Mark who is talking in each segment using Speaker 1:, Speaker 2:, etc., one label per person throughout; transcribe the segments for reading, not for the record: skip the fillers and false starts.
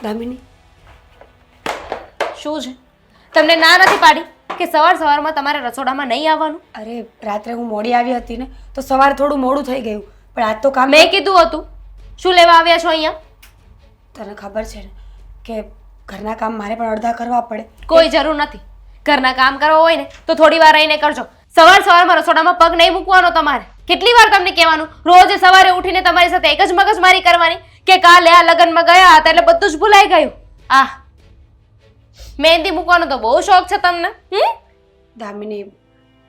Speaker 1: દામિની,
Speaker 2: શું છે? તમને ના નથી પાડી કે સવાર સવારમાં તમારે રસોડામાં નહીં આવવાનું?
Speaker 1: અરે રાત્રે હું મોડી આવી હતી ને તો સવારે થોડું મોડું થઈ ગયું, પણ આજ તો કામ
Speaker 2: મેં કીધું હતું. શું લેવા આવ્યા છો અહીંયા?
Speaker 1: તને ખબર છે ને કે ઘરના કામ મારે પણ અડધા કરવા પડે.
Speaker 2: કોઈ જરૂર નથી. ઘરના કામ કરવા હોય ને તો થોડી વાર રહીને કરજો. સવાર સવારમાં રસોડામાં પગ નહીં મૂકવાનો તમારે. કેટલી વાર તમને કહેવાનું? રોજ સવારે ઉઠીને તમારી સાથે એક જ મગજમારી કરવાની કે કાલે આ લગ્નમાં ગયા હતા એટલે બધું જ ભૂલાઈ ગયું. મહેંદી મૂકવાનો તો બહુ શોખ છે તમને.
Speaker 1: દામિની,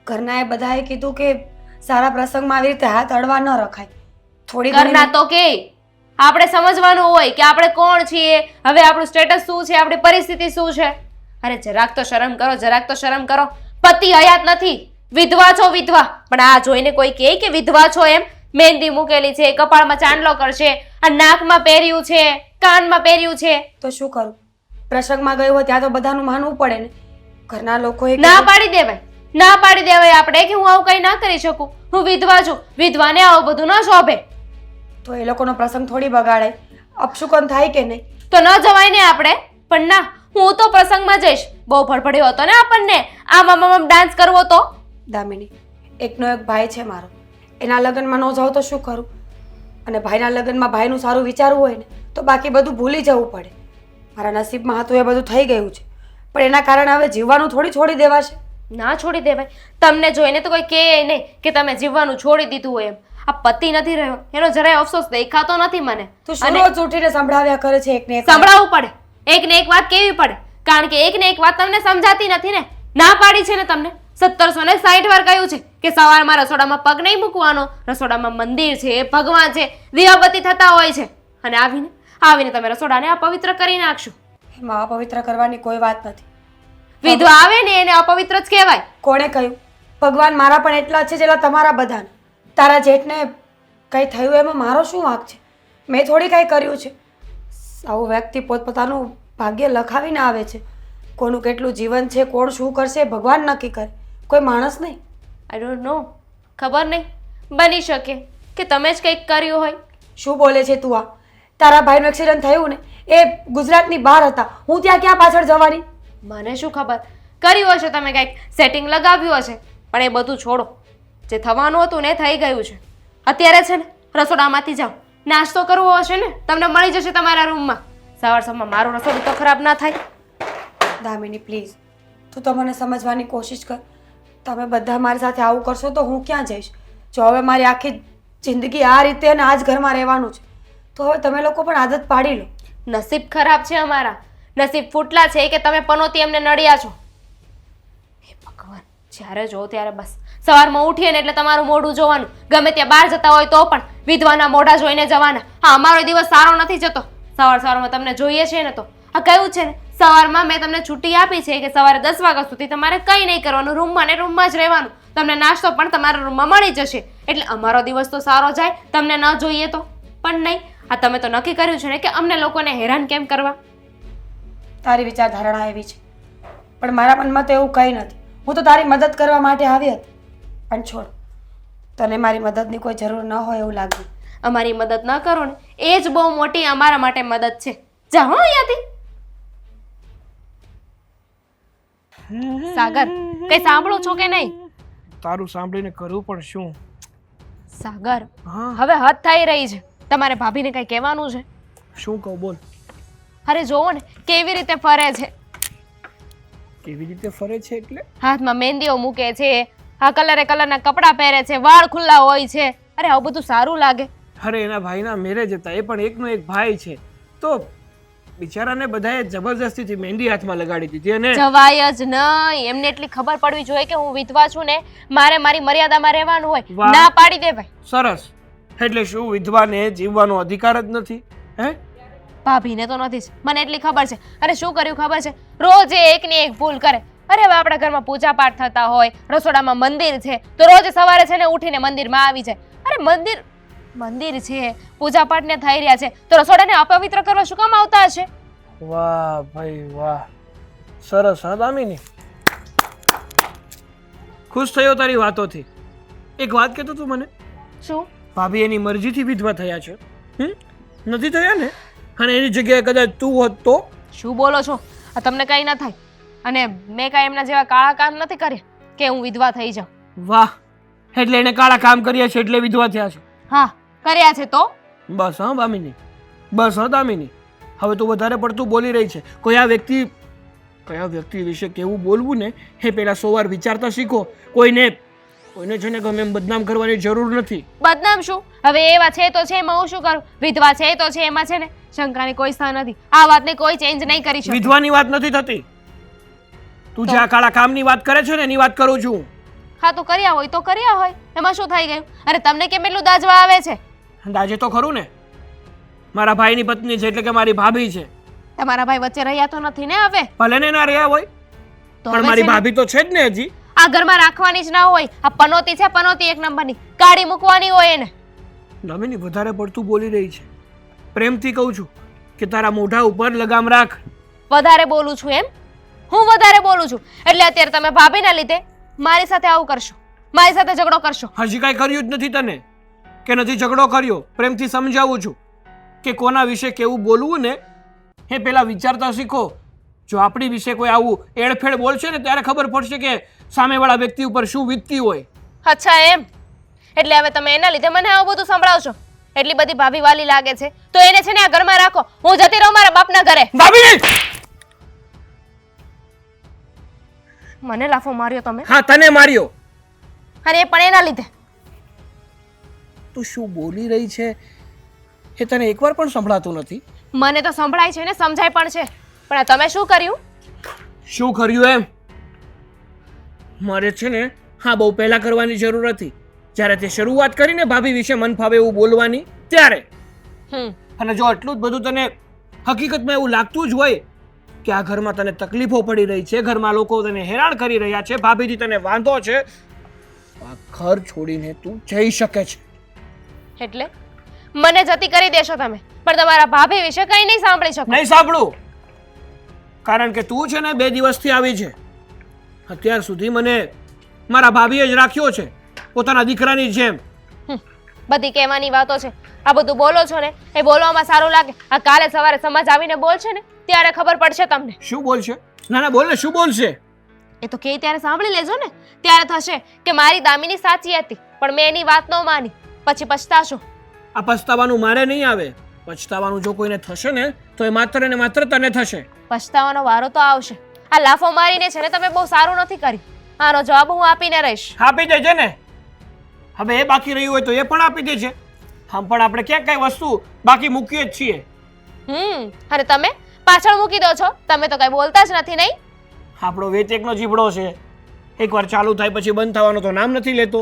Speaker 1: ઘરનાએ બધાએ કીધું કે સારા પ્રસંગમાં આવી રીતે હાથ અડવા ન રખાય. થોડી
Speaker 2: ઘરના તો કે આપણે સમજવાનું હોય કે આપણે કોણ છીએ, હવે આપણું સ્ટેટસ શું છે, આપણી પરિસ્થિતિ શું છે. અરે જરાક તો શરમ કરો, જરાક તો શરમ કરો. પતિ હયાત નથી, વિધવા છો વિધવા. પણ આ જોઈને કોઈ કહે કે વિધવા છો એમ? મહેંદી મૂકેલી છે, કપાળમાં ચાંદલો કરશે, આ નાકમાં પહેર્યું છે, કાનમાં પહેર્યું છે.
Speaker 1: તો શું કરું? પ્રસંગમાં ગયો હોય ત્યાં તો બધાનું માનવું પડે ને. ઘરના લોકોએ
Speaker 2: ના પાડી દેવાય, ના પાડી દેવાય આપણે કે હું આવું કઈ ના કરી શકું. હું વિધવા છું, વિધવાને આવું બધું ન શોભે.
Speaker 1: તો એ લોકોનો પ્રસંગ થોડી બગાડાય. અપશુકન થાય કે નહીં?
Speaker 2: તો ન જવાય ને આપણે. પણ ના, હું તો પ્રસંગમાં જઈશ. બહુ ફડફડ્યો હતો ને આપણને આમ ડાન્સ કરવો તો.
Speaker 1: દામિની, એકનો એક ભાઈ છે મારો, એના લગ્નમાં ન જાઉં તો શું કરું? અને ભાઈના લગ્નમાં ભાઈનું સારું વિચારવું હોય ને તો બાકી બધું ભૂલી જવું પડે. મારા નસીબમાં હતું એ બધું થઈ ગયું છે, પણ એના કારણે હવે જીવવાનું થોડી છોડી દેવાશે.
Speaker 2: ના છોડી દેવાય. તમને જોઈને તો કોઈ કહે નહીં કે તમે જીવવાનું છોડી દીધું હોય એમ. આ પતિ નથી રહ્યો એનો જરાય અફસોસ દેખાતો નથી મને.
Speaker 1: તું શું રોજ ઉઠીને સંભળાવ્યા કરે છે એકને એક?
Speaker 2: સંભળાવવું પડે, એકને એક વાત કેવી પડે, કારણ કે એકને એક વાત તમને સમજાતી નથી ને. ના પાડી છે ને તમને 1760 વાર કહ્યું છે કે સવારમાં રસોડામાં પગ નહીં મૂકવાનો, રસોડામાં મંદિર છે, ભગવાન છે, દીવાબત્તી થતા હોય છે. અને આવીને તમે રસોડાને અપવિત્ર કરી નાખશો.
Speaker 1: એમાં અપવિત્ર કરવાની કોઈ વાત નથી.
Speaker 2: વિધવા આવે ને એને અપવિત્ર જ કહેવાય.
Speaker 1: કોણે કહ્યું? ભગવાન મારા પણ એટલા છે જેટલા તમારા બધાને. તારા જેઠને કંઈ થયું એમાં મારો શું વાંક છે? મેં થોડી કાંઈ કર્યું છે. આવું વ્યક્તિ પોતપોતાનું ભાગ્ય લખાવીને આવે છે. કોનું કેટલું જીવન છે, કોણ શું કરશે, ભગવાન નક્કી કરે, કોઈ માણસ નહીં.
Speaker 2: આઈ ડોન્ટ નો, ખબર નહીં. બની શકે કે તમે જ કંઈક કર્યું હોય.
Speaker 1: શું બોલે છે તું? આ તારા ભાઈનું એક્સિડન્ટ થયું ને એ ગુજરાતની બહાર હતા, હું ત્યાં ક્યાં પાછળ જવાની?
Speaker 2: મને શું ખબર, કર્યું હશે તમે કંઈક સેટિંગ લગાવ્યું હશે. પણ એ બધું છોડો, જે થવાનું હતું ને થઈ ગયું છે. અત્યારે છે ને રસોડામાંથી જાઓ, નાસ્તો કરવો હશે ને તમને મળી જશે તમારા રૂમમાં. સવાર સવારમાં મારું રસોડું તો ખરાબ ના થાય.
Speaker 1: દામિની પ્લીઝ, તું તો મને સમજવાની કોશિશ કર. તમે બધા મારી સાથે આવું કરશો તો હું ક્યાં જઈશ? જો હવે મારી આખી જિંદગી આ રીતે અને આ જ ઘરમાં રહેવાનું છે તો હવે તમે લોકો પણ આદત પાડી લો.
Speaker 2: નસીબ ખરાબ છે અમારા, નસીબ ફૂટલા છે કે તમે પનોતી એમને નડ્યા છો. હે ભગવાન, જ્યારે જો ત્યારે બસ સવારમાં ઉઠીએ ને એટલે તમારું મોઢું જોવાનું. ગમે ત્યાં બહાર જતા હોય તો પણ વિધવાના મોઢા જોઈને જવાના. હા, અમારો દિવસ સારો નથી જતો. સવારમાં તમને જોઈએ છે ને તો આ કયું છે ને સવારમાં મેં તમને છૂટી આપી છે કે સવારે 10 વાગ્યા સુધી તમારે કંઈ નહીં કરવાનું, રૂમમાં ને રૂમમાં જ રહેવાનું. તમને નાસ્તો પણ તમારા રૂમમાં મળી જશે. એટલે અમારો દિવસ તો સારો જાય. તમને ન જોઈએ તો પણ નહીં. આ તમે તો નક્કી કર્યું છે ને કે અમને લોકોને હેરાન કેમ કરવા.
Speaker 1: તારી વિચારધારણા એવી છે, પણ મારા મનમાં તો એવું કંઈ નથી. હું તો તારી મદદ કરવા માટે આવી હતી. પણ છોડ, તને મારી મદદની કોઈ જરૂર ન હોય એવું લાગ્યું.
Speaker 2: અમારી મદદ ન કરો ને એ જ બહુ મોટી અમારા માટે મદદ છે. જા હો અહીંયાથી. સાગર, કઈ સાંભળો છો કે નહીં?
Speaker 3: તારું સાંભળીને કરું પણ શું?
Speaker 2: સાગર,
Speaker 3: હા,
Speaker 2: હવે હદ થઈ રહી છે. તમારે ભાભીને કઈ કહેવાનું છે?
Speaker 3: શું કહું? બોલ.
Speaker 2: અરે જોવો ને કેવી રીતે ફરે છે.
Speaker 3: કેવી રીતે ફરે છે એટલે?
Speaker 2: હાથમાં મહેંદીઓ મૂકે છે, આ કલરના કપડાં પહેરે છે, વાળ ખુલ્લા હોય છે. અરે આવું બધું સારું લાગે?
Speaker 3: અરે એના ભાઈના મેરેજ હતા, એ પણ એકનો એક ભાઈ છે તો બિચારાને બધાએ જબરજસ્તીથી મહેંદી હાથમાં લગાડી દીધી. અને
Speaker 2: જવાય જ નહીં. એમને એટલી ખબર પડવી જોઈએ કે હું વિધવા છું ને મારે મારી મર્યાદામાં રહેવાનું હોય. ના પાડી દેવાય.
Speaker 3: સરસ. એટલે શું વિધવાને જીવવાનો અધિકાર જ નથી? હે?
Speaker 2: ભાભીને તો નથી જ, મને એટલી ખબર છે. અરે શું કર્યું ખબર છે? રોજ એકની એક ભૂલ કરે. અરે હવે આપણા ઘરમાં પૂજા પાઠ થતા હોય, રસોડામાં મંદિર છે તો રોજ સવારે છે ને ઉઠીને મંદિરમાં આવી જાય. અરે મંદિર છે, પૂજા પાઠ ને થઈ રહ્યા છે તો રસોડાને અપવિત્ર કરવા શું કામ આવતા હશે?
Speaker 3: વાહ ભાઈ વાહ, સરસ. હા દામિની, ખુશ થયો તારી વાતોથી. એક વાત કહેતો તું મને.
Speaker 2: શું?
Speaker 3: ભાભી એની મરજીથી વિધવા થયા છે. નથી થયા ને? અને એની જગ્યાએ કદાચ તું હોત તો?
Speaker 2: શું બોલો છો? આ તમને કંઈ ન થાય. અને મેં કાંઈ એમના જેવા કાળા કામ નથી કર્યા કે હું વિધવા થઈ જાઉં.
Speaker 3: વાહ, એટલે એને કાળા કામ કર્યા છે એટલે વિધવા થયા છે.
Speaker 2: હા, કર્યા છે તો.
Speaker 3: બસ હા દામિની, બસ હા દામિની, હવે તું વધારે પડતું બોલી રહી છે. કયા વ્યક્તિ વિશે કેવું બોલવું ને એ પહેલા 100 વાર વિચારતા શીખો. કોઈને છે ને ગમે એમ બદનામ કરવાની જરૂર નથી.
Speaker 2: બદનામ શું? હવે એવા છે તો છે, એમાં હું શું કરું? વિધવા છે તો છે, એમાં છે ને શંકાની કોઈ સ્થાન નથી. આ વાતને કોઈ ચેન્જ નહીં કરી શકે.
Speaker 3: વિધવાની વાત નથી થતી. તું જે આ કાળા કામની વાત કરે છે ને એની વાત કરું છું.
Speaker 2: હા તો કર્યા હોય તો કર્યા હોય, એમાં શું થઈ ગયું? અરે તમને કેમ એટલું દાજવા આવે છે?
Speaker 3: દાજે તો ખરું ને, મારા ભાઈની પત્ની છે એટલે કે મારી ભાભી છે.
Speaker 2: તમારા ભાઈ વચ્ચે રહ્યા તો નથી ને હવે?
Speaker 3: ભલે ને ના રહ્યા હોય
Speaker 2: તો
Speaker 3: પણ
Speaker 2: હવે
Speaker 3: મારી
Speaker 2: છે ને,
Speaker 3: ભાભી તો છે જ ને હજી.
Speaker 2: આ ઘરમાં રાખવાની જ ના હોય. આ પનોતી છે, પનોતી એક નંબરની, કાઢી મૂકવાની હોય એને.
Speaker 3: દામિની વધારે પડતું બોલી રહી છે. પ્રેમથી કહું છું કે તારા મોઢા ઉપર લગામ રાખ.
Speaker 2: વધારે બોલું છું એમ? હું વધારે બોલું છું એટલે અત્યારે તમે ભાભીના લીધે મારી સાથે આવું કરશો, મારી સાથે ઝઘડો કરશો.
Speaker 3: હજી કાંઈ કર્યું જ નથી તને કે નથી ઝઘડો કર્યો. પ્રેમથી સમજાવું છું કે કોના વિશે કેવું બોલવું ને એ પહેલા વિચારતા શીખો. જો આપણી વિશે કોઈ આવું એડફેડ બોલશે ને ત્યારે ખબર પડશે કે સામેવાળા વ્યક્તિ ઉપર શું વીતતી હોય.
Speaker 2: અચ્છા એમ? એટલે હવે તમે એના લીધે મને આવું બધું સંભળાવશો? એટલી બધી ભાભી વાલી લાગે છે તો એને છે ને આ ઘરમાં રાખો. હું જતી રહું મારા બાપના ઘરે.
Speaker 3: દામિની!
Speaker 2: મને લાફો માર્યો તમે?
Speaker 3: હા, તને માર્યો.
Speaker 2: અને એ પણ એના લીધે.
Speaker 3: તું શું બોલી રહી છે એ તને એકવાર પણ સંભળાતું નથી?
Speaker 2: મને તો સંભળાય છે ને સમજાય પણ છે, પણ આ તમે શું કર્યું?
Speaker 3: શું કર્યું એમ? મારે છે ને હા બહુ પહેલા કરવાની જરૂર હતી, જ્યારે તે શરૂઆત કરીને ભાભી વિશે મન ફાવે એવું બોલવાની ત્યારે. અને જો આટલું જ બધું તને હકીકતમાં એવું લાગતું જ હોય કે આ ઘરમાં તને તકલીફો પડી રહી છે, ઘરમાં લોકો તને હેરાન કરી રહ્યા છે, ભાભીથી તને વાંધો છે, આ ઘર છોડીને તું જઈ શકે છે.
Speaker 2: એટલે મને જતી કરી દેશો તમે, પણ તમારા ભાભી વિશે કંઈ નહીં સાંભળી શકો?
Speaker 3: નહીં સાંભળું, કારણ કે તું છે ને 2 દિવસથી આવી છે. અત્યાર સુધી મને મારા ભાભીએ જ રાખ્યો છે પોતાના દીકરાની જેમ.
Speaker 2: બધી કહેવાની વાતો છે. આ બધું બોલો છો ને એ બોલવામાં સારું લાગે. આ કાલે સવારે સમાજ આવીને બોલશે ને ત્યારે ખબર પડશે તમને.
Speaker 3: શું બોલશે? ના ના બોલ ને, શું બોલશે?
Speaker 2: એ તો કે ત્યારે સાંભળી લેજો ને, ત્યારે થશે કે મારી દામિની સાચી હતી પણ મેં એની વાત ન માની. પછી પછતાશો.
Speaker 3: આ પછતાવાનું મારે નહીં આવે. પછતાવાનું જો કોઈને થશે ને તો એ માત્ર ને માત્ર તને થશે.
Speaker 2: પછતાવાનો વારો તો આવશે. આ લાફો મારીને છે ને તમે બહુ સારું નથી કર્યું. આનો જવાબ હું આપીને રહીશ.
Speaker 3: આપી દેજે ને. હવે એ બાકી રહ્યું હોય તો એ પણ આપી દેજે. આમ પણ આપણે ક્યાંક કઈ વસ્તુ બાકી મૂકીએ જ છીએ.
Speaker 2: અને તમે પાછળ મૂકી દો છો. તમે તો કઈ બોલતા જ નથી નહીં?
Speaker 3: આપણો વેચેકનો જીભડો છે, એકવાર ચાલુ થાય પછી બંધ થવાનો તો નામ નથી લેતો.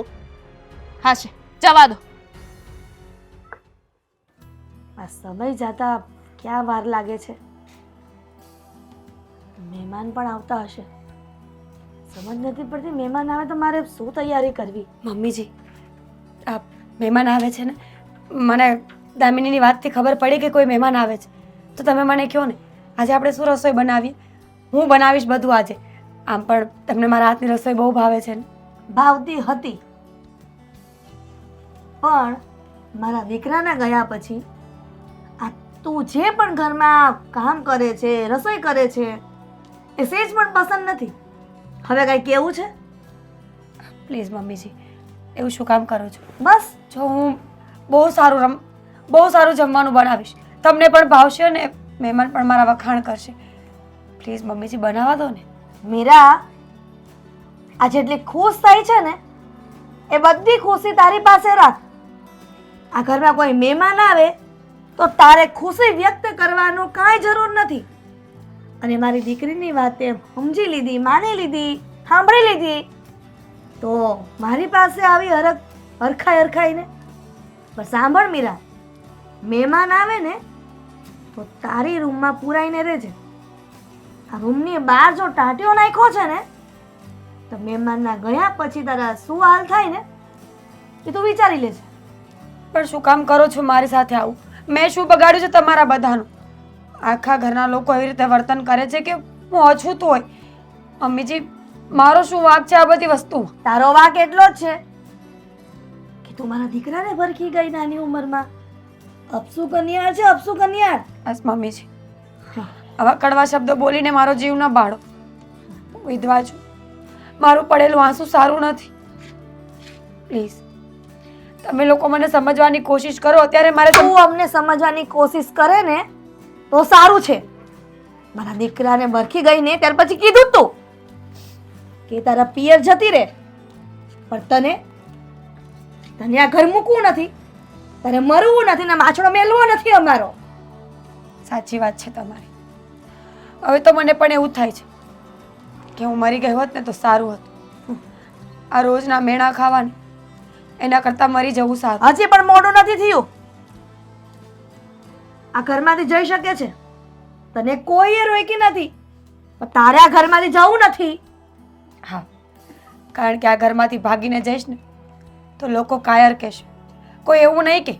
Speaker 2: હા છે, જવા દો.
Speaker 1: આ સમય જતા ક્યાં વાર લાગે છે. મહેમાન પણ આવતા હશે. સમજ નથી પડતી મહેમાન આવે તો મારે શું તૈયારી કરવી. મમ્મીજી, આ મહેમાન આવે છે ને, મને દામિનીની વાતથી ખબર પડી કે કોઈ મહેમાન આવે છે, તો તમે મને કહો ને આજે આપણે શું રસોઈ બનાવીએ? હું બનાવીશ બધું આજે. આમ પણ તમને મારા હાથની રસોઈ બહુ ભાવે છે ને?
Speaker 4: ભાવતી હતી, પણ મારા દીકરાના ગયા પછી આ તું જે પણ ઘરમાં કામ કરે છે, રસોઈ કરે છે, એ સેજ પણ પસંદ નથી. હવે કાંઈ કેવું છે?
Speaker 1: પ્લીઝ મમ્મીજી, એવું શું કામ કરો છો?
Speaker 4: બસ
Speaker 1: જો હું બહુ સારું જમવાનું બનાવીશ, તમને પણ ભાવશે ને મહેમાન પણ મારા વખાણ કરશે. પ્લીઝ મમ્મીજી બનાવવા દો ને.
Speaker 4: મીરા, આ જેટલી ખુશ થઈ છે ને એ બધી ખુશી તારી પાસે રાખ. આ ઘરમાં કોઈ મહેમાન આવે તો તારે ખુશી વ્યક્ત કરવાનું કાંઈ જરૂર નથી. અને મારી દીકરીની વાત એમ સમજી લીધી, માની લીધી, સાંભળી લીધી તો મારી પાસે આવી હરખાઈને પણ સાંભળ મીરા, મહેમાન આવે ને તો તારી રૂમમાં પુરાઈને રહેજે. આ રૂમની બહાર જો ટાંટિયો નાખ્યો છે ને તો મહેમાનના ગયા પછી તારા શું હાલ થાય ને એ તું વિચારી લેજે.
Speaker 1: પણ શું કામ કરો છો મારી સાથે આવું? મેં શું બગાડ્યું છે તમારા બધાનું? આખા ઘરના લોકો એવી રીતે વર્તન કરે છે કે હું અછૂત હોય. મમ્મીજી, મારો શું વાંક છે આ બધી વસ્તુ?
Speaker 4: તારો વાંક એટલો જ છે કે તું મારા દીકરાને ભરખી ગઈ નાની ઉંમરમાં. અપસુ કન્યા છે, અપસુ કન્યા.
Speaker 1: બસ મમ્મીજી, આવા કડવા શબ્દો બોલીને મારો જીવ ન બાળો. હું વિધવા છું, મારું પડેલું આંસુ સારું નથી. પ્લીઝ તમે લોકો મને સમજવાની કોશિશ કરો. અત્યારે મારે
Speaker 4: તું અમને સમજવાની કોશિશ કરે ને તો સારું છે. મારા દીકરાને ભરખી ગઈ ને ત્યાર પછી કીધું તું કે તારા પિયર જતી રહે, પણ તને આ ઘર મૂકવું નથી, તારે મરવું નથી ને માછડો મેલવો નથી અમારો.
Speaker 1: સાચી વાત છે તમારી. હવે તો મને પણ એવું થાય છે કે હું મરી ગઈ હોત ને તો સારું હતું. આ રોજના મેણા ખાવાની એના કરતાં મરી જવું સારું.
Speaker 4: હજી પણ મોડું નથી થયું. આ ઘરમાંથી જઈ શકે છે, તને કોઈએ રોકી નથી, પણ તારે આ ઘરમાંથી જવું નથી.
Speaker 1: હા, કારણ કે આ ઘરમાંથી ભાગીને જઈશ ને તો લોકો કાયર કહેશે. કોઈ એવું નહીં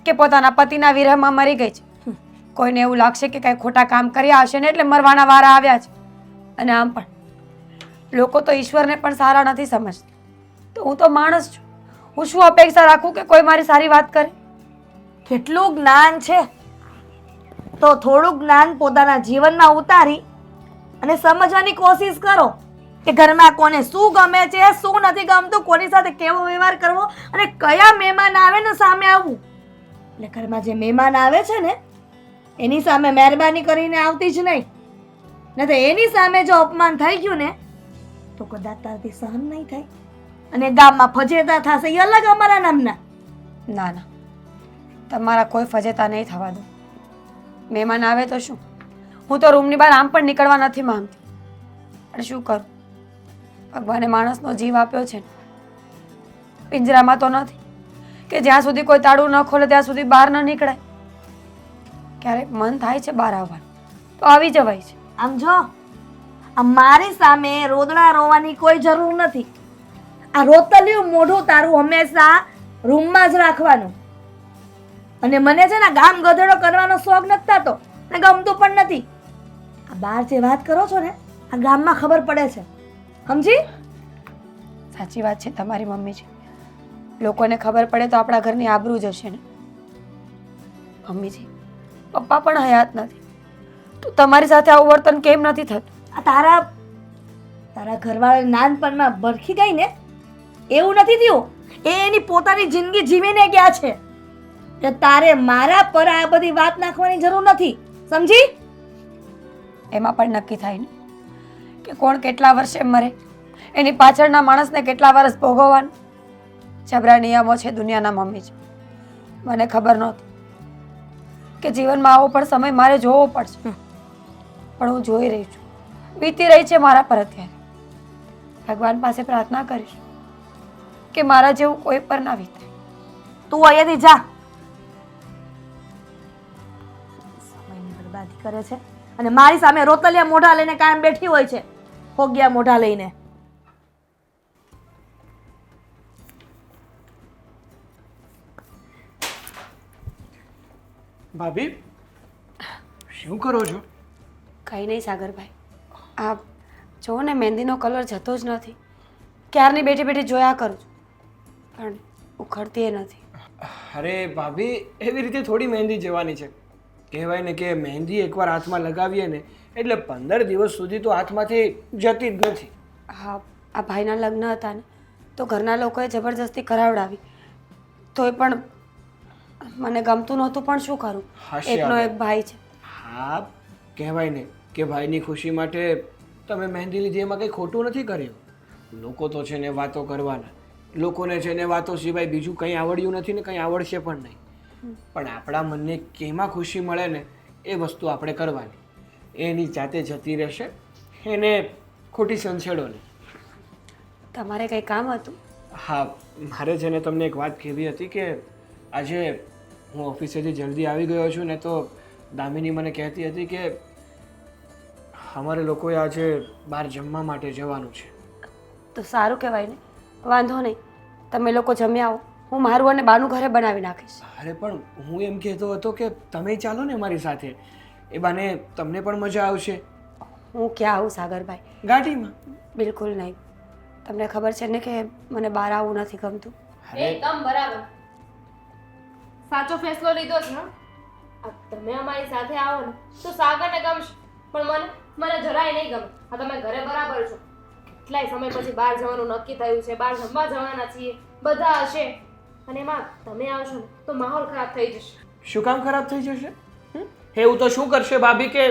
Speaker 1: કે પોતાના પતિના વિરહમાં મરી ગઈ છે. કોઈને એવું લાગશે કે કાંઈ ખોટા કામ કર્યા હશે ને એટલે મરવાના વારા આવ્યા છે. અને આમ પણ લોકો તો ઈશ્વરને પણ સારા નથી સમજતા. તો હું તો માણસ છું, હું શું અપેક્ષા રાખું કે કોઈ મારી સારી વાત કરે?
Speaker 4: કેટલું જ્ઞાન છે, તો થોડું જ્ઞાન પોતાના જીવનમાં ઉતારી અને સમજવાની કોશિશ કરો કે ઘરમાં કોને શું ગમે છે, શું નથી ગમતું, કોની સાથે કેવો વ્યવહાર કરવો અને કયા મહેમાન આવે ને સામે આવવું. એટલે ઘરમાં જે મહેમાન આવે છે ને એની સામે મહેરબાની કરીને આવતી જ નહીં, ને તો એની સામે જો અપમાન થઈ ગયું ને તો કદાચ તારથી સહન નહીં થાય અને ગામમાં ફજેતા થશે. એ અલગ અમારા નામના.
Speaker 1: ના ના, તમારા કોઈ ફજેતા નહીં થવા દો. મહેમાન આવે તો શું, હું તો રૂમની બહાર આમ પણ નીકળવા નથી માંગતી. પણ શું કરું, ભગવાને માણસનો જીવ આપ્યો છે ને, પિંજરામાં તો નથી કે જ્યાં સુધી કોઈ તાળું ન ખોલે ત્યાં સુધી બહાર ન નીકળાય. ક્યારેક મન થાય છે બહાર આવવાનું તો આવી જવાય છે.
Speaker 4: આમ જો, આ મારી સામે રોદડા રોવાની કોઈ જરૂર નથી. આ રોતલિયું મોઢું તારું હંમેશા રૂમમાં જ રાખવાનું. અને મને છે ને ગામ ગધેડો કરવાનો શોખ નથી થતો ને ગમતું પણ નથી. આ બહાર જે વાત કરો છો ને આ ગામમાં ખબર પડે છે, સમજી?
Speaker 1: સાચી વાત છે તમારી મમ્મીજી. લોકોને ખબર પડે તો આપણા ઘરની આબરૂ જશે ને. મમ્મીજી, પપ્પા પણ હયાત નથી તો તમારી સાથે આવું વર્તન કેમ નથી થતું?
Speaker 4: આ તારા ઘરવાળા નાનપણમાં ભરખી ગઈ ને એવું નથી થયું. એ એની પોતાની જિંદગી જીવીને ગયા છે. એટલે તારે મારા પર આ બધી વાત નાખવાની જરૂર નથી, સમજી?
Speaker 1: એમાં પણ નક્કી થાય ને કે કોણ કેટલા વર્ષે મરે, એની પાછળના માણસને કેટલા વર્ષ ભોગવવાનું. જબરા નિયમો છે દુનિયાના મમ્મીજી. મને ખબર નહોતી કે જીવનમાં આવો પણ સમય મારે જોવો પડશે, પણ હું જોઈ રહી છું. વીતી રહી છે મારા પર અત્યારે. ભગવાન પાસે પ્રાર્થના કરીશ કે મારા જેવું કોઈ પર ના વીતે.
Speaker 4: તું અહીંયાથી જા. સમયની બરબાદી કરે છે અને મારી સામે રોતલિયા મોઢા લઈને કાયમ બેઠી હોય છે, હોગિયા મોઢા લઈને.
Speaker 3: ભાભી, શું કરો છો?
Speaker 1: કંઈ નહીં સાગરભાઈ, આ જો ને મહેંદીનો કલર જતો જ નથી. ક્યારની બેઠી બેઠી જોયા કરું છું પણ ઉખડતી નથી.
Speaker 3: અરે ભાભી, એવી રીતે થોડી મહેંદી જવાની છે. કહેવાય ને કે મહેંદી એકવાર હાથમાં લગાવીએ ને એટલે 15 દિવસ સુધી તો હાથમાંથી જતી જ નથી.
Speaker 1: હા, આ ભાઈના લગ્ન હતા ને તો ઘરના લોકોએ જબરજસ્તી કરાવડાવી, તોય પણ મને ગમતું નહોતું. પણ શું કરું, એકનો એક ભાઈ છે.
Speaker 3: હા, કહેવાય ને કે ભાઈની ખુશી માટે તમે મહેંદી લીધી, એમાં કંઈ ખોટું નથી કર્યું. લોકો તો છે ને વાતો કરવાના, લોકોને છે ને વાતો સિવાય બીજું કંઈ આવડ્યું નથી ને કંઈ આવડશે પણ નહીં. પણ આપણા મનને કેમાં ખુશી મળે ને એ વસ્તુ આપણે કરવાની. એની જાતે જતી રહેશે, એને ખોટી સંછેડો નહીં.
Speaker 1: તમારે કંઈ કામ હતું?
Speaker 3: હા, મારે છે ને તમને એક વાત કહેવી હતી કે આજે હું ઓફિસેથી જલ્દી આવી ગયો છું ને તો દામિની મને કહેતી હતી કે અમારે લોકોએ આજે બહાર જમવા માટે જવાનું છે.
Speaker 1: તો સારું કહેવાય ને, વાંધો નહીં, તમે લોકો જમી આવો, હું મારું અને બાનું ઘરે બનાવી નાખીશ.
Speaker 3: અરે પણ હું એમ કહેતો હતો કે તમે ચાલો ને મારી સાથે, એ બાને તમને પણ મજા આવશે.
Speaker 1: હું ક્યાં આવું સાગરભાઈ?
Speaker 3: ગાડીમાં?
Speaker 1: બિલકુલ નહીં. તમને ખબર છે ને કે મને બહાર આવવું નથી ગમતું.
Speaker 2: એકદમ બરાબર સાચો ફેસલો લીધો છે હં? આ તમે અમારી સાથે આવો ને તો સાગરને ગમશે પણ મને જરાય નહીં ગમે. આ તમે ઘરે બરાબર છો, કેટલાય સમય પછી બહાર જવાનું નક્કી થયું છે, બહાર જમવા જવાના છીએ, બધા હશે અને એમાં તમે આવશો ને તો માહોલ ખરાબ થઈ જશે.
Speaker 3: શું કામ ખરાબ થઈ જશે? એવું તો શું કરશે ભાભી કે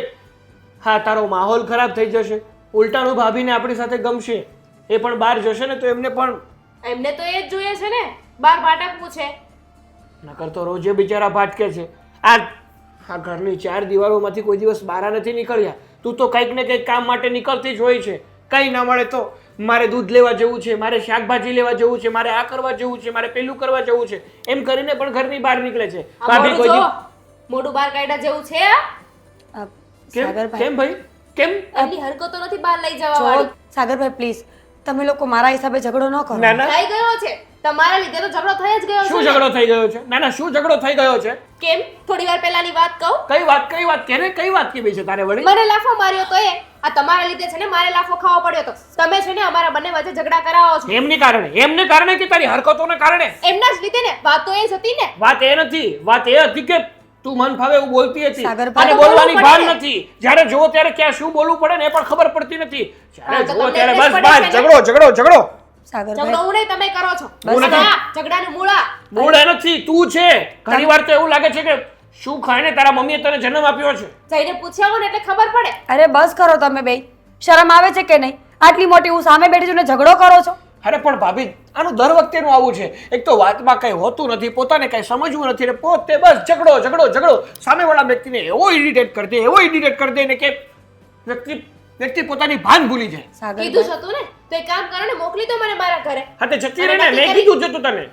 Speaker 3: હા તારો માહોલ ખરાબ થઈ જશે? ઉલટાનું ભાભીને આપણી સાથે ગમશે, એ પણ બહાર જશે ને તો એમને
Speaker 2: તો એ જ જોઈએ છે ને, બહાર ભાટકવું છે.
Speaker 3: નકર તો રોજે બિચારા ભાટકે છે. આ ઘરની 4 દિવાલોમાંથી કોઈ દિવસ બહાર નથી નીકળ્યા. તું તો કંઈક ને કંઈક કામ માટે નીકળતી જ હોય છે. કંઈ ના મળે તો મારે દૂધ લેવા જવું છે, મારે શાકભાજી લેવા જવું છે, મારે આ કરવા જવું છે, મારે પેલું કરવા જવું છે, એમ કરીને પણ ઘરની બહાર નીકળે છે. ભાભી કોઈ
Speaker 2: મોઢું બહાર કાઢ્યા જેવું છે
Speaker 3: કેમ ભાઈ કેમ
Speaker 2: એમની હરકતો નથી બહાર લઈ જવા વાળી.
Speaker 1: સાગરભાઈ પ્લીઝ તમે લોકો મારા હિસાબે ઝઘડો ન કરો.
Speaker 3: ના ના
Speaker 2: થઈ ગયો છે તમારા લીધે તો ઝઘડો થઈ જ ગયો છે.
Speaker 3: શું ઝઘડો થઈ ગયો છે? ના ના શું ઝઘડો થઈ ગયો છે?
Speaker 2: કેમ? થોડી વાર પહેલાની વાત કહું.
Speaker 3: કઈ વાત કેને કઈ વાત કીધી છે તારે વળી?
Speaker 2: મને લાફો માર્યો તો એ આ તમારા લીધે છે ને, મારે લાફો ખાવો પડ્યો તો. તમે છે ને અમારા બંને વચ્ચે ઝઘડા કરાવો છો.
Speaker 3: એમને કારણે કે તારી હરકતોને કારણે?
Speaker 2: એમના જ લીધે ને. વાત તો એ જ હતી ને.
Speaker 3: વાત એ નથી, વાત એ હતી કે તું મન ફાવે એવું બોલતી હતી
Speaker 1: સાગરભાઈ,
Speaker 3: અને બોલવાની ભાન નથી. જ્યારે જોવો ત્યારે ક્યાં શું બોલવું પડે ને એ પણ ખબર પડતી નથી. જ્યારે જોવો ત્યારે બસ બસ ઝઘડો.
Speaker 1: સાગરભાઈ
Speaker 2: ઝઘડો હું નહીં, તમે કરો છો.
Speaker 3: હું નથી.
Speaker 2: હા, ઝઘડાનું મૂળ
Speaker 3: મૂળ એ નથી, તું છે. ઘણી વાર તો એવું લાગે છે કે શું ખાઈને તારા મમ્મીએ તને જન્મ આપ્યો છે.
Speaker 2: જઈને પૂછ્યા હો ને એટલે ખબર પડે.
Speaker 1: અરે બસ કરો તમે બે. શરમ આવે છે કે નહીં? આટલી મોટી હું સામે બેઠી છું ને ઝઘડો કરો છો.
Speaker 3: અરે પણ ભાભી આનું દર વખતેનું આવું છે. એક તો વાતમાં કઈ હોતું નથી, પોતાને કઈ સમજવું નથી ને પોતે બસ ઝઘડો. સામેવાળા વ્યક્તિને એવો ઇરિટેટ કરી દે ને કે વ્યક્તિ પોતાની ભાન ભૂલી જાય.
Speaker 2: કીધું
Speaker 1: સાગરભાઈ
Speaker 2: જ હતું ને તો એક કામ કરો ને, મોકલી દો મને મારા ઘરે.
Speaker 3: હા તે જતી રહે ને, મેં કીધું જ હતું તને.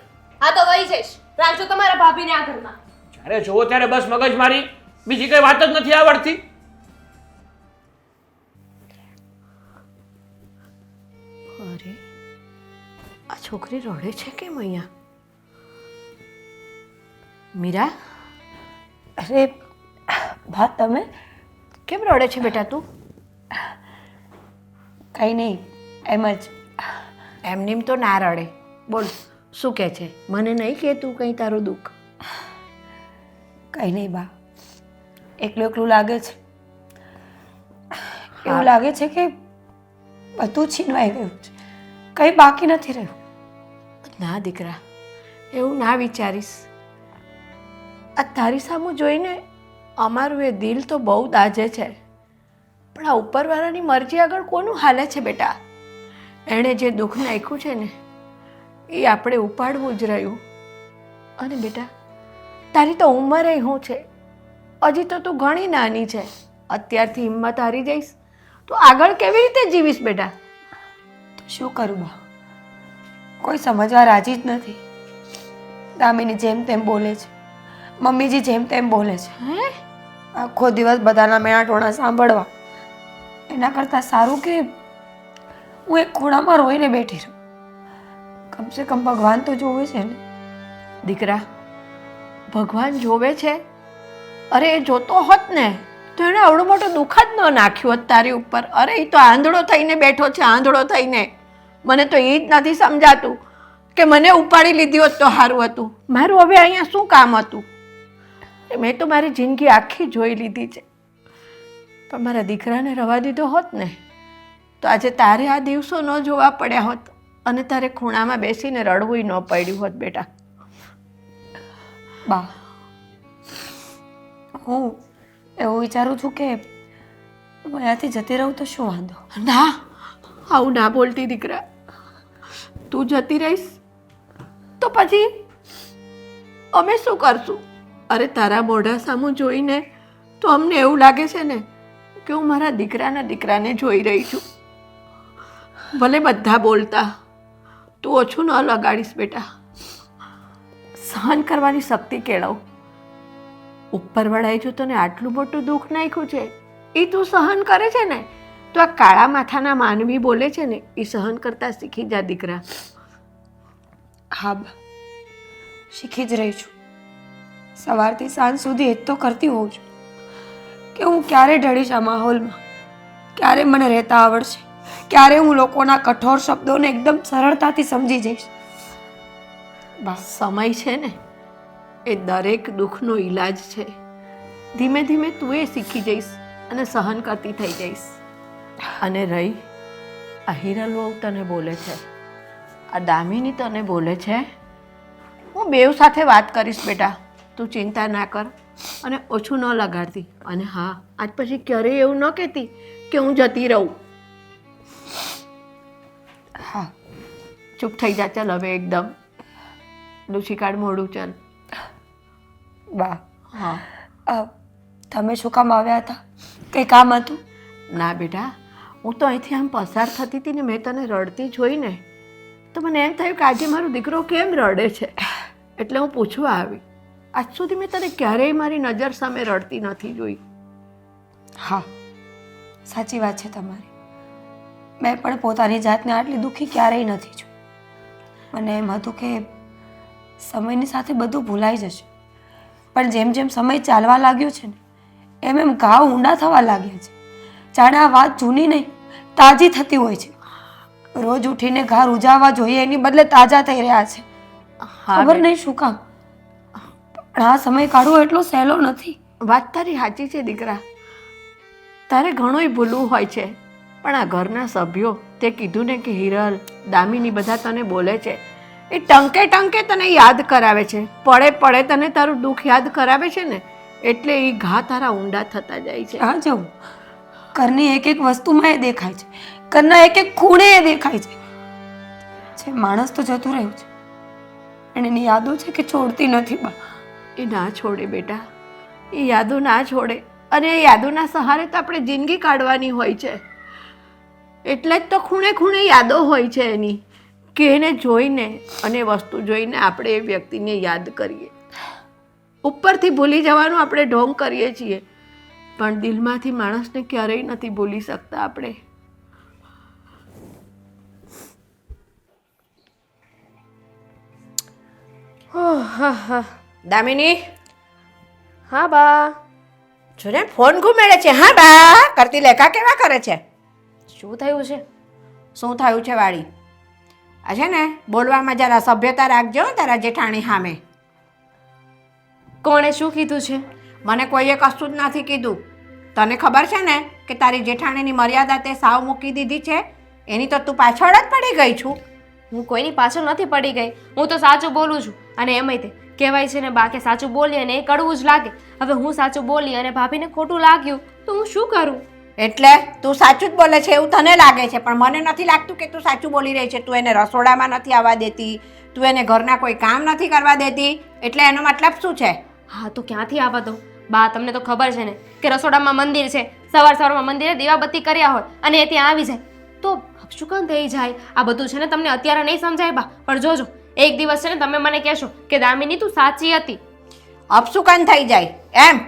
Speaker 2: હા તો વહી જઈશ. રાખજો તમારા ભાભીને આ ઘરમાં.
Speaker 3: જ્યારે જોવો ત્યારે બસ મગજ મારી, બીજી કઈ વાત જ નથી આવડતી.
Speaker 5: અરે આ છોકરી રડે છે કેમ અહીંયા? મીરા,
Speaker 1: અરે બા તમે
Speaker 5: કેમ રડે છે બેટા તું?
Speaker 1: કંઈ નહીં, એમ જ.
Speaker 5: એમનેમ તો ના રડે. બોલ શું કહે છે? મને નહીં કે તું કંઈ તારું દુઃખ.
Speaker 1: કંઈ નહીં બા, એકલું લાગે છે. એવું લાગે છે કે બધું છીનવાઈ ગયું છે, કંઈ બાકી નથી રહ્યું.
Speaker 5: ના દીકરા, એવું ના વિચારીશ. આ તારી સામું જોઈને અમારું એ દિલ તો બહુ દાજે છે, પણ આ ઉપરવાળાની મરજી આગળ કોનું હાલે છે બેટા? એણે જે દુઃખ નાખ્યું છે ને એ આપણે ઉપાડવું જ રહ્યું. અને બેટા તારી તો ઉંમરે શું છે? હજી તો તું ઘણી નાની છે. અત્યારથી હિંમત હારી જઈશ તો આગળ કેવી રીતે જીવીશ બેટા?
Speaker 1: શું કરું બા, કોઈ સમજવા રાજી જ નથી. દામિની જેમ તેમ બોલે છે, મમ્મીજી જેમ તેમ બોલે છે.
Speaker 5: હે?
Speaker 1: આખો દિવસ બધાના મેણા ટોણા સાંભળવા. એના કરતાં સારું કે હું એક ખૂણામાં રોઈને બેઠી રહું. કમસે કમ ભગવાન તો જોવે છે ને.
Speaker 5: દીકરા, ભગવાન જોવે છે? અરે એ જોતો હોત ને તો એણે આવડું મોટું દુઃખ જ ન નાખ્યું હોત તારી ઉપર. અરે એ તો આંધળો થઈને બેઠો છે, આંધળો થઈને. મને તો એ જ નથી સમજાતું કે મને ઉપાડી લીધી હોત તો સારું હતું. મારું હવે અહીંયા શું કામ હતું? મેં તો મારી જિંદગી આખી જોઈ લીધી છે, પણ મારા દીકરાને રવા દીધો હોત ને તો આજે તારે આ દિવસો ન જોવા પડ્યા હોત અને તારે ખૂણામાં બેસીને રડવું ન પડ્યું હોત બેટા.
Speaker 1: બા, હું એવું વિચારું છું કે હું અહીંયાથી જતી રહું તો શું વાંધો?
Speaker 5: ના, આવું ના બોલતી દીકરા. તું જતી રહીશ તો પછી અમે શું કરશું? અરે તારા મોઢા સામું જોઈને તો અમને એવું લાગે છે ને કે હું મારા દીકરાને જોઈ રહી છું. ભલે બધા બોલતા, તું ઓછું ન લગાડીશ બેટા. સહન કરવાની શક્તિ કેળવ. ઉપરવાળાએ જો તને આટલું મોટું દુઃખ નાખ્યું છે એ તું સહન કરે છે ને તો આ કાળા માથાના માનવી બોલે છે ને એ સહન કરતા શીખી જા દીકરા.
Speaker 1: હા બા, શીખી જ રહી છું. સવારથી સાંજ સુધી એ જ તો કરતી હોઉં છું કે હું ક્યારે ઢળીશ આ માહોલમાં, ક્યારે મને રહેતા આવડશે, ક્યારે હું લોકોના કઠોર શબ્દોને એકદમ સરળતાથી સમજી જઈશ.
Speaker 5: સમય છે ને એ દરેક દુઃખનો ઈલાજ છે. ધીમે ધીમે તું એ શીખી જઈશ અને સહન કરતી થઈ જઈશ. અને રહી આ હિરલ વહુ તને બોલે છે, આ દામિની તને બોલે છે, હું બેવ સાથે વાત કરીશ બેટા, તું ચિંતા ના કર અને ઓછું ન લગાડતી. અને હા, આજ પછી ક્યારેય એવું ન કહેતી કે હું જતી રહું.
Speaker 1: હા.
Speaker 5: ચૂપ થઈ જા. ચાલ હવે એકદમ લૂછી કાઢ મોઢું. ચાલ.
Speaker 1: બા,
Speaker 5: હા.
Speaker 1: તમે શું કામ આવ્યા હતા? કંઈ કામ હતું?
Speaker 5: ના બેટા, હું તો અહીંથી આમ પસાર થતી હતી ને મેં તને રડતી જોઈને તો મને એમ થયું કે આજે મારો દીકરો કેમ રડે છે, એટલે હું પૂછવા આવી. આજ સુધી મેં તને ક્યારેય મારી નજર સામે રડતી નથી જોઈ.
Speaker 1: હા, સાચી વાત છે તમારી. મેં પણ પોતાની જાતને આટલી દુઃખી ક્યારેય નથી જોઈ. મને એમ હતું કે સમયની સાથે બધું ભૂલાઈ જશે, પણ જેમ જેમ સમય ચાલવા લાગ્યો છે ને એમ એમ ઘાવ ઊંડા થવા લાગ્યા છે. જાણે આ વાત જૂની નહીં તાજી થતી હોય છે. રોજ ઉઠીને ઘા રૂજાવવા જોઈએ એની બદલે તાજા થઈ રહ્યા છે. ખબર નહીં શું કામ, પણ આ સમય કાઢવો એટલો સહેલો નથી.
Speaker 5: વાત તારી સાચી છે દીકરા, તારે ઘણુંય ભૂલવું હોય છે, પણ આ ઘરના સભ્યો તે કીધું ને કે હિરલ, દામિની બધા તને બોલે છે, એ ટંકે ટંકે તને યાદ કરાવે છે, પડે પડે તને તારું દુઃખ યાદ કરાવે છે ને એટલે એ ઘા તારા ઊંડા થતા જાય છે.
Speaker 1: હા જવું, ઘરની એક એક વસ્તુમાં એ દેખાય છે, ઘરના એક એક ખૂણે એ દેખાય છે. જે માણસ તો જતું રહ્યું છે અને એની યાદો છે કે છોડતી નથી બા.
Speaker 5: એ ના છોડે બેટા, એ યાદો ના છોડે. અને એ યાદોના સહારે તો આપણે જિંદગી કાઢવાની હોય છે. એટલે જ તો ખૂણે ખૂણે યાદો હોય છે એની, કે એને જોઈને અને વસ્તુ જોઈને આપણે એ વ્યક્તિને યાદ કરીએ. ઉપરથી ભૂલી જવાનું આપણે ઢોંગ કરીએ છીએ, પણ દિલમાંથી માણસને ક્યારેય નથી ભૂલી શકતા આપણે. દામિની,
Speaker 2: હા બા.
Speaker 5: જોને ફોન ઘુમેડે છે. હા બા કરતી લેખા કેવા કરે છે?
Speaker 2: શું થયું છે?
Speaker 5: શું થયું છે વાળી? આ છે ને બોલવામાં જરા સભ્યતા રાખજો તારા જેઠાણી સામે.
Speaker 2: કોણે શું કીધું છે?
Speaker 5: મને કોઈએ કશું જ નથી કીધું. તને ખબર છે ને કે તારી જેઠાણીની મર્યાદા તે સાવ મૂકી દીધી છે, એની તો તું પાછળ જ પડી ગઈ છું.
Speaker 2: હું કોઈની પાછળ નથી પડી ગઈ, હું તો સાચું બોલું છું. અને એમાંય તે કહેવાય છે ને બા કે સાચું બોલીએ અને એ કડવું જ લાગે. હવે હું સાચું બોલી અને ભાભીને ખોટું લાગ્યું તો હું શું કરું?
Speaker 5: એટલે તું સાચું જ બોલે છે એવું તને લાગે છે, પણ મને નથી લાગતું કે તું સાચું બોલી રહી છે. તું એને રસોડામાં નથી આવવા દેતી, તું એને ઘરના કોઈ કામ નથી કરવા દેતી, એટલે એનો મતલબ શું છે?
Speaker 2: હા તો ક્યાંથી આવવા દઉં બા? તમને તો ખબર છે ને કે રસોડામાં મંદિર છે, સવાર સવારમાં મંદિરે દીવાબત્તી કર્યા હોય અને એ ત્યાં આવી જાય તો શું કામ થઈ જાય? આ બધું છે ને તમને અત્યારે નહીં સમજાય બા, પણ જોજો એક દિવસ છે ને તમે મને કહેશો કે દામિની તું સાચી હતી.
Speaker 5: અપસુકાન થઈ જાય એમ?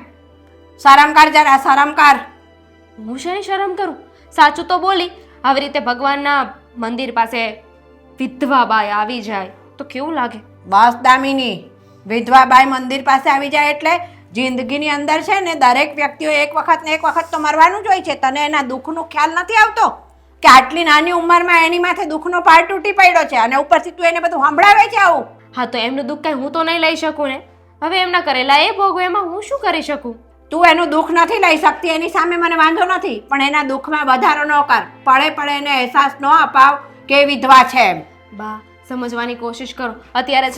Speaker 5: શરમ કર જરા, શરમ કર.
Speaker 2: હું શેની શરમ કરું? સાચું તો બોલી. આવી રીતે ભગવાનના મંદિર પાસે વિધવા બાઈ આવી જાય તો કેવું લાગે?
Speaker 5: બસ દામિની, વિધવા બાઈ મંદિર પાસે આવી જાય એટલે જિંદગીની અંદર છે ને દરેક વ્યક્તિઓ એક વખત ને એક વખત તો મરવાનું જ હોય છે. તને એના દુઃખનો ખ્યાલ નથી આવતો કે આટલી નાની ઉંમરમાં એની માથે દુઃખનો પાર તૂટી પડ્યો છે અને ઉપરથી તું એને બધું સંભળાવે છે આવું?
Speaker 2: હા તો એમનું દુઃખ કઈ હું તો નહીં લઈ શકું ને. હવે એમના કરેલા એ ભોગવે, એમાં હું શું કરી શકું?
Speaker 5: તું એનું દુઃખ નથી લઈ શકતી, એની સામે મને વાંધો નથી, પણ એના દુઃખમાં વધારો ન કર. પડે પડે એને અહેસાસ ન અપાવ કે વિધવા છે એમ.
Speaker 2: બા સમજવાની કોશિશ કરો. અત્યારે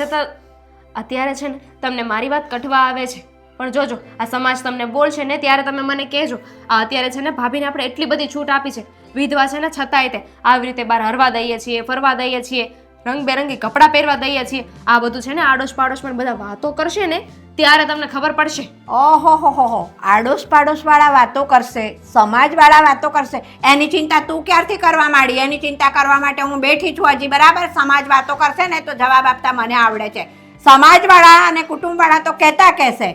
Speaker 2: છે ને તમને મારી વાત કઠવા આવે છે, પણ જોજો આ સમાજ તમને બોલશે ને ત્યારે તમે મને કહેજો. આ અત્યારે છે ને ભાભીને આપણે એટલી બધી છૂટ આપી છે, વિધવા છે ને છતાંય તે આવી રીતે બહાર હરવા દઈએ છીએ, ફરવા દઈએ છીએ, રંગબેરંગી કપડાં પહેરવા દઈએ છીએ. આ બધું છે ને આડોશ પાડોશમાં બધા વાતો કરશે ને ત્યારે તમને ખબર પડશે.
Speaker 5: ઓહો હો હો, આડોશ પાડોશ વાળા વાતો કરશે, સમાજ વાળા વાતો કરશે, એની ચિંતા તું ક્યારથી કરવા માંડી? એની ચિંતા કરવા માટે હું બેઠી છું હજી, બરાબર? સમાજ વાતો કરશે ને તો જવાબ આપતા મને આવડે છે. સમાજ વાળા અને કુટુંબ વાળા તો કહેતા કહેશે,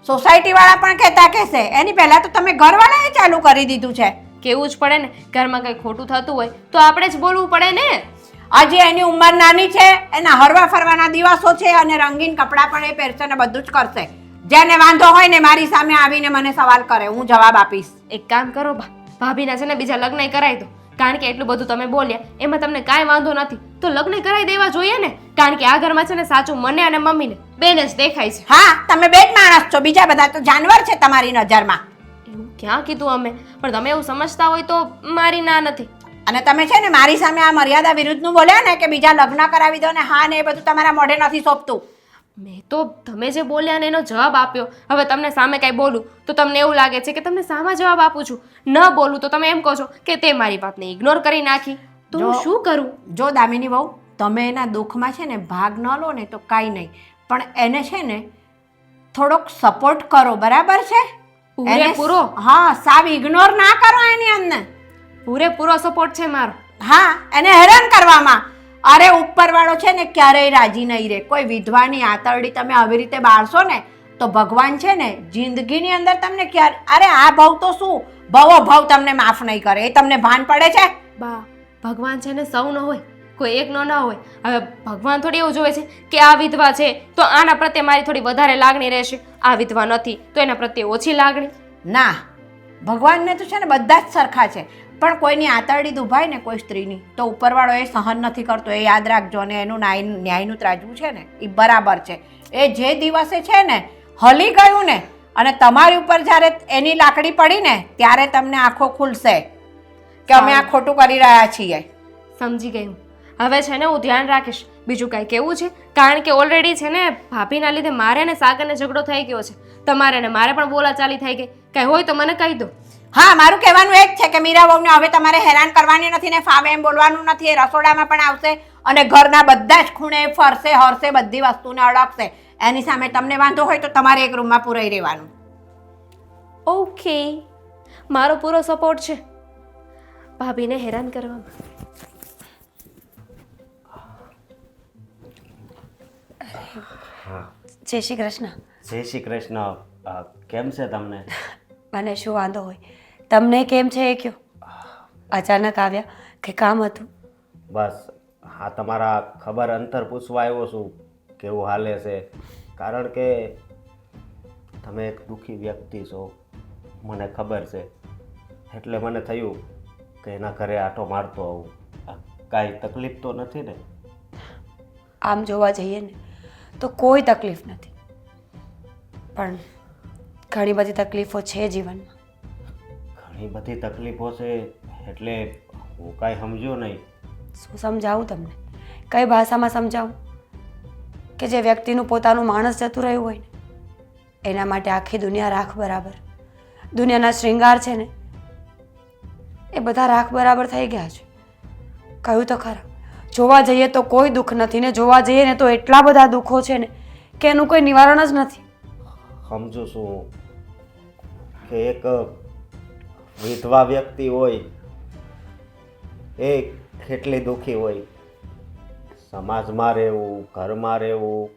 Speaker 5: સોસાયટી વાળા પણ કહેતા કહેશે, એની પહેલા તો તમે ઘરવાળાએ ચાલુ કરી દીધું છે.
Speaker 2: કેવું જ પડે ને, ઘરમાં કંઈ ખોટું થતું હોય તો આપણે જ બોલવું પડે ને.
Speaker 5: હજી એની ઉંમર નાની છે, એના હરવા ફરવાના દિવસો છે અને રંગીન કપડાં પણ એ પહેરશે ને બધું જ કરશે. જેને વાંધો હોય ને મારી સામે આવીને મને સવાલ કરે, હું જવાબ આપીશ.
Speaker 2: એક કામ કરો બા, ભાભીના છે ને બીજા લગ્ન કરાવી દો, કારણ કે એટલું બધું તમે બોલ્યા એમાં તમને કાંઈ વાંધો નથી તો લગ્ન કરાવી દેવા જોઈએ ને, કારણ કે આ ઘરમાં છે ને સાચું મને અને મમ્મીને બેને જ દેખાય છે.
Speaker 6: હા, તમે બે જ માણસ છો, બીજા બધા તો જાનવર છે તમારી નજરમાં.
Speaker 2: એવું ક્યાં કીધું અમે, પણ તમે એવું સમજતા હોય તો મારી ના નથી.
Speaker 6: અને તમે છે ને મારી સામે આ મર્યાદા વિરુદ્ધનું બોલ્યા ને કે બીજા લગ્ન કરાવી દો ને હા ને એ બધું તમારા મોઢે નથી સોંપતું.
Speaker 2: મેં તો તમે જે બોલ્યા ને એનો જવાબ આપ્યો. હવે તમને સામે કાંઈ બોલું તો તમને એવું લાગે છે કે તમને સામા જવાબ આપું છું, ન બોલું તો તમે એમ કહો છો કે તે મારી વાતને ઇગ્નોર કરી નાખી. તો હું શું કરું?
Speaker 6: જો દામિની બહુ, તમે એના દુઃખમાં છે ને ભાગ ન લો ને તો કાંઈ નહીં, પણ એને છે ને થોડોક સપોર્ટ કરો, બરાબર છે?
Speaker 2: પૂરેપૂરો?
Speaker 6: હા, સાવ ઇગ્નોર ના કરો એની અંદર.
Speaker 2: પૂરેપૂરો સપોર્ટ છે મારો.
Speaker 6: હા, એને હેરાન કરવામાં. અરે ઉપરવાળો છે ને ક્યારેય રાજી નહીં રહે. કોઈ વિધવાની આતરડી તમે આવી રીતે બાળશો ને તો ભગવાન છે ને જિંદગીની અંદર તમને અરે આ ભાવ તો શું, ભવો ભાવ તમને માફ નહીં કરે. એ તમને ભાન પડે છે?
Speaker 2: બા, ભગવાન છે ને સૌ ન હોય, કોઈ એકનો ના હોય. હવે ભગવાન થોડી એવું જોવે છે કે આ વિધવા છે તો આના પ્રત્યે મારી થોડી વધારે લાગણી રહેશે, આ વિધવા નથી તો એના પ્રત્યે ઓછી લાગણી.
Speaker 6: ના, ભગવાનને તો છે ને બધા જ સરખા છે, પણ કોઈની આતરડી દુભાય ને કોઈ સ્ત્રીની તો ઉપરવાળો એ સહન નથી કરતો. એ યાદ રાખજો. ને એનું ન્યાયનું ત્રાજવું છે ને એ બરાબર છે. એ જે દિવસે છે ને હલી ગયું ને અને તમારી ઉપર જ્યારે એની લાકડી પડી ને ત્યારે તમને આંખો ખુલશે કે અમે આ ખોટું કરી રહ્યા છીએ.
Speaker 2: સમજી ગઈ હું. હવે છે ને હું ધ્યાન રાખીશ. બીજું કાંઈ કેવું છે? કારણ કે ઓલરેડી છે ને ભાભીના લીધે મારે ને સાગરને ઝઘડો થઈ ગયો છે. તમારે ને મારે પણ બોલાચાલી થઈ ગઈ. કાંઈ હોય તો મને કહી દો.
Speaker 6: હા, મારું કહેવાનું એ જ છે કે મીરા વહુને હવે તમારે હેરાન કરવાની નથી ને ફાવે એમ બોલવાનું નથી. એ રસોડામાં પણ આવશે અને ઘરના બધા જ ખૂણે ફરશે હરશે, બધી વસ્તુને અડકશે. એની સામે તમને વાંધો હોય તો તમારે એક રૂમમાં પૂરાઈ રહેવાનું.
Speaker 2: ઓકે, મારો પૂરો સપોર્ટ છે ભાભીને હેરાન કરવામાં.
Speaker 1: જય શ્રી કૃષ્ણ.
Speaker 7: જય શ્રી કૃષ્ણ. કેમ છે તમને?
Speaker 1: મને શું વાંધો હોય, તમને કેમ છે એ કહો. અચાનક આવ્યા કે કામ હતું?
Speaker 7: બસ હા, તમારા ખબર અંતર પૂછવા આવ્યો છું કેવું હાલે છે, કારણ કે તમે એક દુઃખી વ્યક્તિ છો, મને ખબર છે. એટલે મને થયું કે એના ઘરે આંટો મારતો આવું. કાંઈ તકલીફ તો નથી ને?
Speaker 1: આમ જોવા જઈએ ને તો કોઈ તકલીફ નથી, પણ ઘણી બધી તકલીફો છે જીવનમાં.
Speaker 7: ઘણી બધી તકલીફો છે એટલે હું કાંઈ સમજ્યો નહીં.
Speaker 1: શું સમજાવું તમને? કઈ ભાષામાં સમજાવું? કે જે વ્યક્તિનું પોતાનું માણસ જતું રહ્યું હોય ને એના માટે આખી દુનિયા રાખ બરાબર. દુનિયાના શ્રૃંગાર છે ને એ બધા રાખ બરાબર થઈ ગયા છે. કહ્યું તો ખરા, જોવા જઈએ તો કોઈ દુઃખ નથી ને જોવા જઈએ ને તો એટલા બધા દુઃખો છે ને કે એનું કોઈ નિવારણ જ નથી.
Speaker 7: સમજુ છું કે એક વિધવા વ્યક્તિ હોય એ કેટલી દુઃખી હોય. સમાજમાં રહેવું, ઘરમાં રહેવું,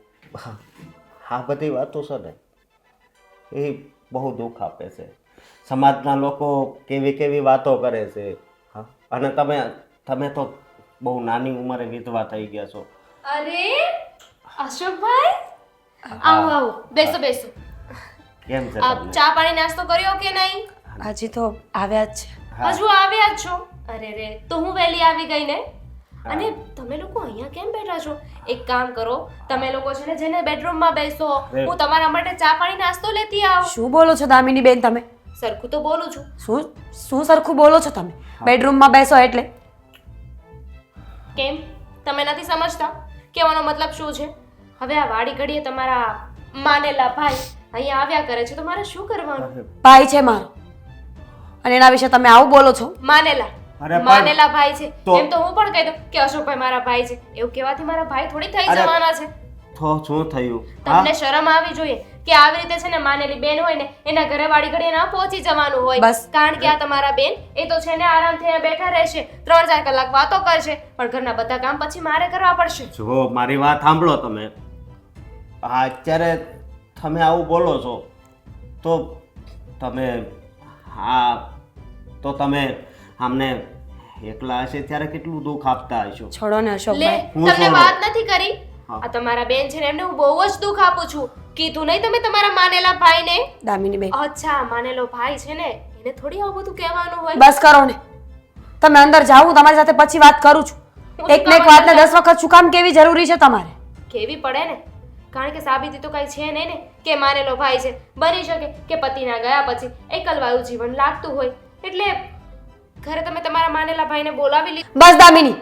Speaker 7: આ બધી વાતો છે ને એ બહુ દુઃખ આપે છે. સમાજના લોકો કેવી કેવી વાતો કરે છે. હા, અને તમે તો બહુ નાની ઉંમરે વિધવા થઈ ગયા છો.
Speaker 2: અરે અશોકભાઈ, આવો આવો, બેસો બેસો.
Speaker 7: કેમ છે
Speaker 2: આ
Speaker 7: તમને?
Speaker 2: ચા પાણી નાસ્તો કર્યો કે નહીં?
Speaker 1: હજી તો આવ્યા જ છે.
Speaker 7: હા.
Speaker 2: હજુ આવ્યા જ છો? અરે રે, તો હું વહેલી આવી ગઈ ને. અને તમે લોકો અહીંયા કેમ બેઠા છો? એક કામ કરો, તમે લોકો છે ને જેને બેડરૂમમાં બેસો, હું તમારા માટે ચા પાણી નાસ્તો લેતી આવું.
Speaker 1: શું બોલો છો દામિની બેન તમે?
Speaker 2: સરખું તો બોલું છું.
Speaker 1: શું સરખું બોલો છો તમે? બેડરૂમમાં બેસો એટલે?
Speaker 2: કેમ તમે નથી સમજતા કહેવાનો મતલબ શું છે? હવે આ વાડી ઘડીએ તમારા માનેલા ભાઈ અહીંયા આવ્યા કરે છે તો મારે શું કરવાનું?
Speaker 1: ભાઈ છે મારો અને એના વિશે તમે આવું બોલો છો?
Speaker 2: માનેલા
Speaker 7: અરે પણ
Speaker 2: માનેલા ભાઈ છે
Speaker 7: તો-
Speaker 2: એમ તો હું પણ કહી દઉં કે અશોકભાઈ મારા ભાઈ છે. એવું કહેવાથી મારા ભાઈ થોડી થઈ
Speaker 7: અરે-
Speaker 2: જવાના છે.
Speaker 7: તો શું થયું?
Speaker 2: તમને શરમ આવી જોઈએ કે આવી રીતે છે ને માનેલી બેન હોય ને એના ઘરે વાડી ઘડીએ ના પહોંચી જવાનું હોય.
Speaker 1: બસ.
Speaker 2: કારણ કે આ તમારા બેન એ તો છે ને આરામથી અહીંયા બેઠા રહેશે, 3-4 કલાક વાતો કરશે, પણ ઘરના બધા કામ પછી મારે કરવા પડશે.
Speaker 7: જો મારી વાત સાંભળો તમે. આ અત્યારે તમે આવું બોલો છો તો તમે આમને એકલા હશે ત્યારે કેટલું દુઃખ આપતા હશો.
Speaker 1: છોડો ને
Speaker 2: લે,
Speaker 1: અશોકભાઈ.
Speaker 7: હું
Speaker 2: તમને
Speaker 7: છોડો.
Speaker 2: વાત નથી કરી?
Speaker 7: હા.
Speaker 2: આ તમારા બેન છે ને એમને હું બહુ જ દુઃખ આપું છું. કીધું નહીં તમે તમારા માનેલા ભાઈને?
Speaker 1: દામિની બેન
Speaker 2: અચ્છા, માનેલો ભાઈ છે ને એને થોડી આવું બધું કહેવાનું હોય.
Speaker 1: બસ કરો ને. તમે અંદર જાઓ, હું તમારી સાથે પછી વાત કરું છું.
Speaker 2: હું
Speaker 1: એક ને એક વાતને 10 વખત શું કામ કેવી જરૂરી છે તમારે?
Speaker 2: કેવી પડે ને, કારણ કે સાબિતી તો કઈ છે નહીં ને કે માનેલો ભાઈ છે. બની શકે કે પતિના ગયા પછી એકલવાયું જીવન લાગતું હોય એટલે ઘરે તમે તમારા માનેલા ભાઈને બોલાવી લીધો.
Speaker 1: બસ દામિની,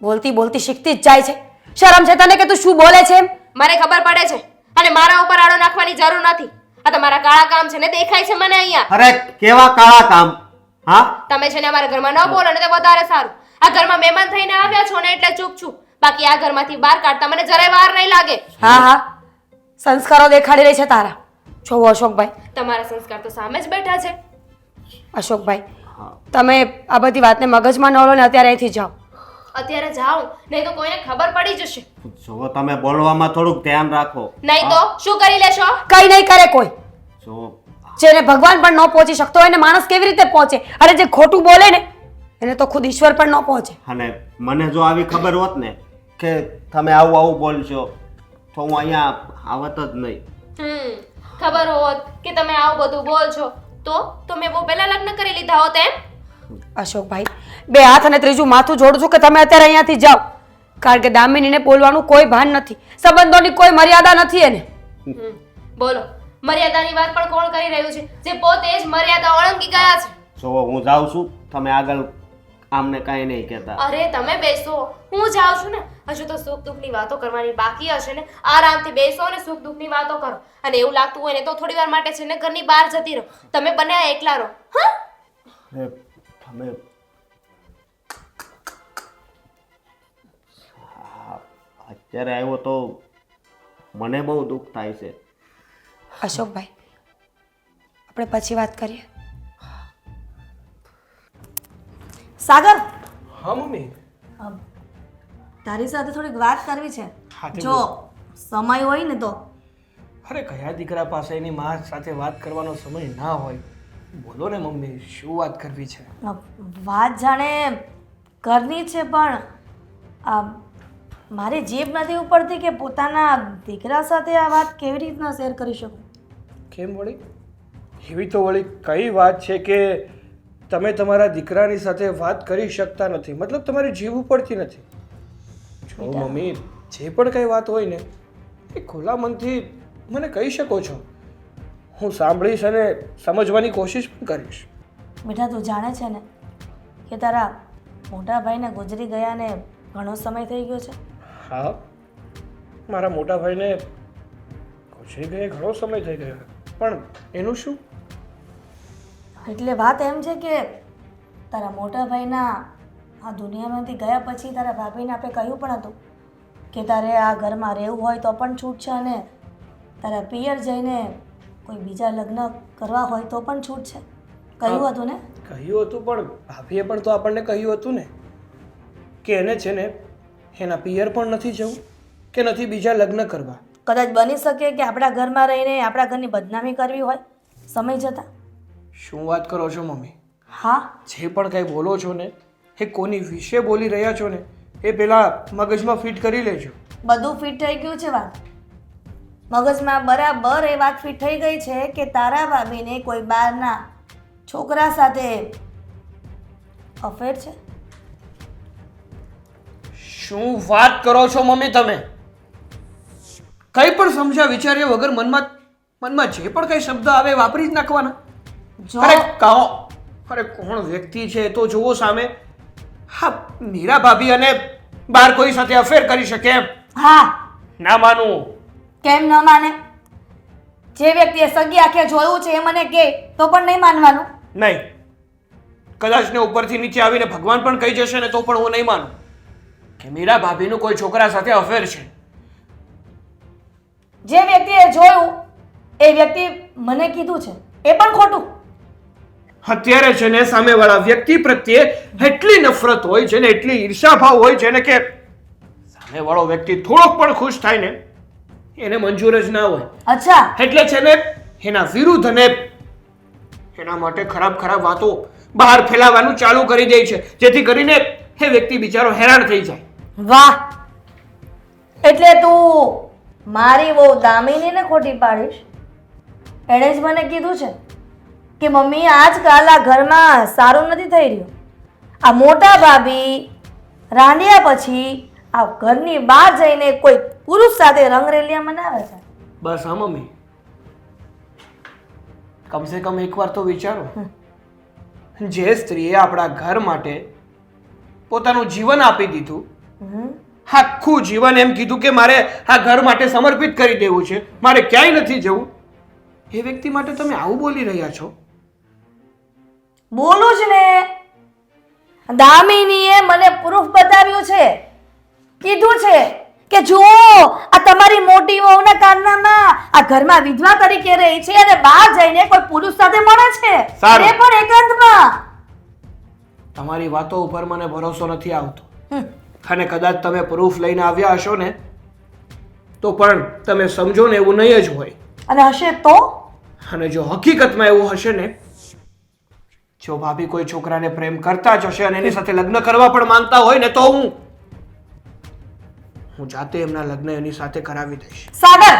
Speaker 1: બોલતી બોલતી શીખતી જ જાય છે. શરમ છે તને કે તું શું બોલે છે એમ?
Speaker 2: મને ખબર પડે છે અને મારા ઉપર આડો નાખવાની જરૂર નથી. આ તમારા કાળા કામ છે ને, દેખાય છે મને અહીંયા.
Speaker 7: અરે કેવા કાળા કામ? હા,
Speaker 2: તમે છે ને અમારા ઘરમાં ન બોલો ને તો વધારે સારું. આ ઘરમાં મહેમાન થઈને આવ્યા છો ને એટલે ચૂપ છું, બાકી આ ઘરમાંથી બહાર કાઢતા મને જરાય વાર નહીં લાગે.
Speaker 1: હા હા, સંસ્કારો દેખાડી રહી છે તારા. જોવો અશોકભાઈ,
Speaker 2: તમારા સંસ્કાર તો સામે જ બેઠા છે.
Speaker 1: અશોકભાઈ, તમે આ બધી વાતને મગજમાં ન લો ને અત્યારે અહીંથી જાઓ.
Speaker 2: અત્યારે જાઉં નહીં તો કોઈને ખબર પડી જશે.
Speaker 7: જો તમે બોલવામાં થોડુંક ધ્યાન રાખો.
Speaker 2: નહીં તો શું કરી લેશો?
Speaker 1: કઈ નહીં કરે કોઈ.
Speaker 7: જો
Speaker 1: જેને ભગવાન પણ ન પહોંચી શકતો હોય ને માણસ કેવી રીતે પહોંચે? અરે જે ખોટું બોલે ને એને તો ખુદ ઈશ્વર પણ ન પહોંચે.
Speaker 7: અને મને જો આવી ખબર હોત ને કે તમે આવું આવું બોલશો તો હું અહીંયા આવત જ નહીં.
Speaker 2: ખબર હોત કે તમે આવું બધું બોલ છો તો મેં બહુ પહેલા લગ્ન કરી લીધા હોત એમ.
Speaker 1: અશોકભાઈ, બે હાથ અને ત્રીજું માથું જોડું છું કે તમે અત્યારે અહીંયાથી જાઓ, કારણ કે દામિનીને બોલવાનું કોઈ ભાન નથી, સંબંધોની કોઈ મર્યાદા નથી એને.
Speaker 2: બોલો, મર્યાદાની વાત પણ કોણ કરી રહ્યું છે જે પોતે જ મર્યાદા ઓળંગી ગયા છે?
Speaker 7: જો હું જાઉં છું, તમે આગળ આમને કાંઈ નહીં કહેતા.
Speaker 2: અરે તમે બેસો, હું જાઉં છું ને. હજુ તો સુખ દુઃખની વાતો કરવાની બાકી હશે ને. આરામથી બેસો અને સુખ દુઃખની વાતો કરો. અને એવું લાગતું હોય ને તો થોડી વાર માટે છે ને ઘરની બહાર જતી રહો. તમે બંને આ એકલા રહો. હા,
Speaker 7: તમે અત્યારે આવ્યો તો મને બહુ દુઃખ થાય છે.
Speaker 1: અશોકભાઈ, આપણે પછી વાત કરીએ.
Speaker 4: સાગર,
Speaker 3: હા મમ્મી.
Speaker 4: તારી સાથે થોડીક વાત કરવી છે.
Speaker 3: હા, તે
Speaker 4: જો સમય હોય ને તો.
Speaker 3: અરે કયા દીકરા પાસે એની મા સાથે વાત કરવાનો સમય ના હોય? બોલો ને મમ્મી, શું વાત કરવી છે?
Speaker 4: વાત જાણે ઘરની છે પણ મારી જીભ નથી ઉપડતી કે પોતાના દીકરા સાથે આ વાત કેવી રીતના શેર કરી શકું.
Speaker 3: કેમ વળી? એવી તો વળી કઈ વાત છે કે તમે તમારા દીકરાની સાથે વાત કરી શકતા નથી? મતલબ તમારી જીભ ઉપડતી નથી? જો મમ્મી, જે પણ કઈ વાત હોય ને એ ખુલ્લા મનથી મને કહી શકો છો. હું સાંભળીશ અને સમજવાની કોશિશ પણ કરીશ.
Speaker 4: બેટા, તું જાણે છે ને કે તારા મોટા ભાઈને ગુજરી ગયા ને ઘણો સમય થઈ ગયો છે.
Speaker 3: હા, મારા મોટા ભાઈને ગુજરી ગયે ઘણો સમય થઈ ગયો, પણ એનું શું?
Speaker 4: એટલે વાત એમ છે કે તારા મોટા ભાઈના આ દુનિયામાંથી ગયા પછી તારા ભાભીને આપણે કહ્યું પણ હતું કે તારે આ ઘરમાં રહેવું હોય તો પણ છૂટ છે અને તારા પિયર જઈને કોઈ બીજા લગ્ન કરવા હોય તો પણ છૂટ છે. કહ્યું હતું ને?
Speaker 3: કહ્યું હતું, પણ ભાભીએ પણ તો આપણને કહ્યું હતું ને કે એને છે ને એના પિયર પણ નથી જવું કે નથી બીજા લગ્ન કરવા.
Speaker 4: કદાચ બની શકે કે આપણા ઘરમાં રહીને આપણા ઘરની બદનામી કરવી હોય સમય જતાં.
Speaker 3: શું વાત કરો છો મમ્મી?
Speaker 4: હા,
Speaker 3: જે પણ કંઈ બોલો છો ને એ કોની વિશે બોલી રહ્યા છો ને એ પહેલાં મગજમાં ફિટ કરી લેજો.
Speaker 4: બધું ફિટ થઈ ગયું છે. વાત મગજમાં બરાબર એ વાત ફિટ થઈ ગઈ છે કે તારા ભાભીને કોઈ બહારના છોકરા સાથે અફેર છે.
Speaker 3: શું વાત કરો છો મમ્મી તમે? કંઈ પણ સમજ્યા વિચાર્યા વગર મનમાં જે પણ કંઈ શબ્દ આવે વાપરી જ નાખવાના.
Speaker 4: જો
Speaker 3: અરે કહો, અરે કોણ વ્યક્તિ છે તો જુઓ સામે. હા, મીરા ભાભી અને બાર કોઈ સાથે અફેર કરી શકે એમ?
Speaker 4: હા,
Speaker 3: ના માનું.
Speaker 4: કેમ ન માને? જે વ્યક્તિએ સગી આંખે જોયું છે એ મને કહે તો પણ નહીં માનવાનું.
Speaker 3: નહીં, કદાચ ને ઉપરથી નીચે આવીને ભગવાન પણ કહી જશે ને તો પણ હું નહીં માનું કે મીરા ભાભીનું કોઈ છોકરા સાથે અફેર છે.
Speaker 4: જે વ્યક્તિએ જોયું એ વ્યક્તિ મને કીધું છે એ પણ ખોટું.
Speaker 3: અત્યારે છે ને સામેવાળા વ્યક્તિ પ્રત્યે એટલી નફરત હોય છે ને એટલી ઈર્ષાભાવ હોય છે ને કે સામેવાળો વ્યક્તિ થોડોક પણ ખુશ થાય ને એને મંજૂર જ ના હોય.
Speaker 4: અચ્છા,
Speaker 3: એટલે છે ને એના વિરુદ્ધ અને એના માટે ખરાબ ખરાબ વાતો બહાર ફેલાવવાનું ચાલુ કરી દે છે જેથી કરીને એ વ્યક્તિ બિચારો હેરાન થઈ જાય.
Speaker 4: વાહ! એટલે તું મારી બહુ દામિનીને ખોટી પાડીશ? એણે જ મને કીધું છે કે મમ્મી આજકાલ આ ઘરમાં સારું નથી થઈ રહ્યું આ મોટા ભાભી રાંધ્યા પછી આ ઘરની બહાર જઈને કોઈ પુરુષ સાથે રંગરેલિયા મનાવે છે.
Speaker 3: બસ હા મમ્મી, કમસે કમ એકવાર તો વિચારો, જે સ્ત્રીએ આપણા ઘર માટે પોતાનું જીવન આપી દીધું, આખું જીવન એમ કીધું કે મારે આ ઘર માટે સમર્પિત કરી દેવું છે, મારે ક્યાંય નથી જવું, એ વ્યક્તિ માટે તમે આવું બોલી રહ્યા છો?
Speaker 4: બોલું જ ને. દામિનીએ મને પ્રૂફ બતાવ્યું છે, કીધું છે કે જુઓ આ તમારી મોટી વહુના કારનામાં આ ઘરમાં વિધવા તરીકે રહી છે અને બહાર જઈને કોઈ પુરુષ સાથે મળે છે,
Speaker 3: સારું.
Speaker 4: એ પણ એકાંતમાં.
Speaker 3: તમારી વાતો ઉપર મને ભરોસો નથી આવતો, અને કદાચ તમે પ્રૂફ લઈને આવ્યા હશો ને તો પણ તમે સમજો ને એવું નહીં જ હોય.
Speaker 4: અને હશે તો
Speaker 3: અને જો હકીકતમાં એવું હશે ને, જો ભાભી કોઈ છોકરાને પ્રેમ કરતા જ હશે અને એની સાથે લગ્ન કરવા પણ માંગતા હોય ને, તો હું જાતે એમના લગ્ન એની સાથે કરાવી દઈશ.
Speaker 4: સાગર,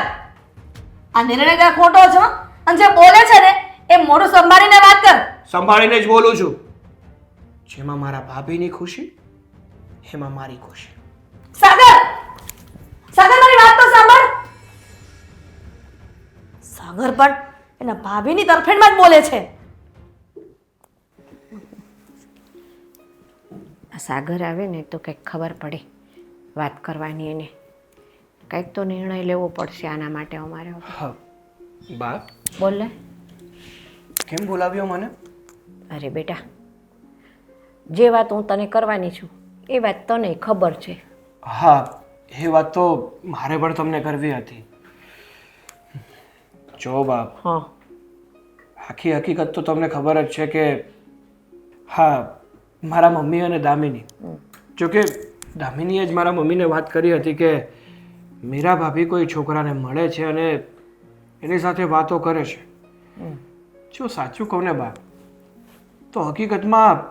Speaker 4: આ નિર્ણય તારો ખોટો છે હો. અને જે બોલે છે ને એ મોઢું સંભાળીને વાત કર.
Speaker 3: સંભાળીને જ બોલું છું. જેમાં મારા ભાભીની ખુશી, એમાં મારી ખુશી.
Speaker 4: સાગર, સાગર મારી વાત તો સાંભળ. સાગર પણ એના ભાભીની તરફેણમાં જ બોલે છે.
Speaker 6: સાગર આવે ને તો કંઈક ખબર પડે વાત કરવાની એને. કંઈક તો નિર્ણય લેવો પડશે આના માટે અમારે.
Speaker 3: હા બા,
Speaker 6: બોલ ને.
Speaker 3: કેમ બોલાવ્યો મને?
Speaker 6: અરે બેટા, જે વાત હું તને કરવાની છું એ વાત તને ખબર છે.
Speaker 3: હા, એ વાત તો મારે પણ તમને કરવી હતી. જો બાપ,
Speaker 6: હા,
Speaker 3: આખી હકીકત તો તમને ખબર જ છે કે હા, મારા મમ્મી અને દામિની, જોકે દામિનીએ જ મારા મમ્મીને વાત કરી હતી કે મીરા ભાભી કોઈ છોકરાને મળે છે અને એની સાથે વાતો કરે છે. જો સાચું કહું ને બા, તો હકીકતમાં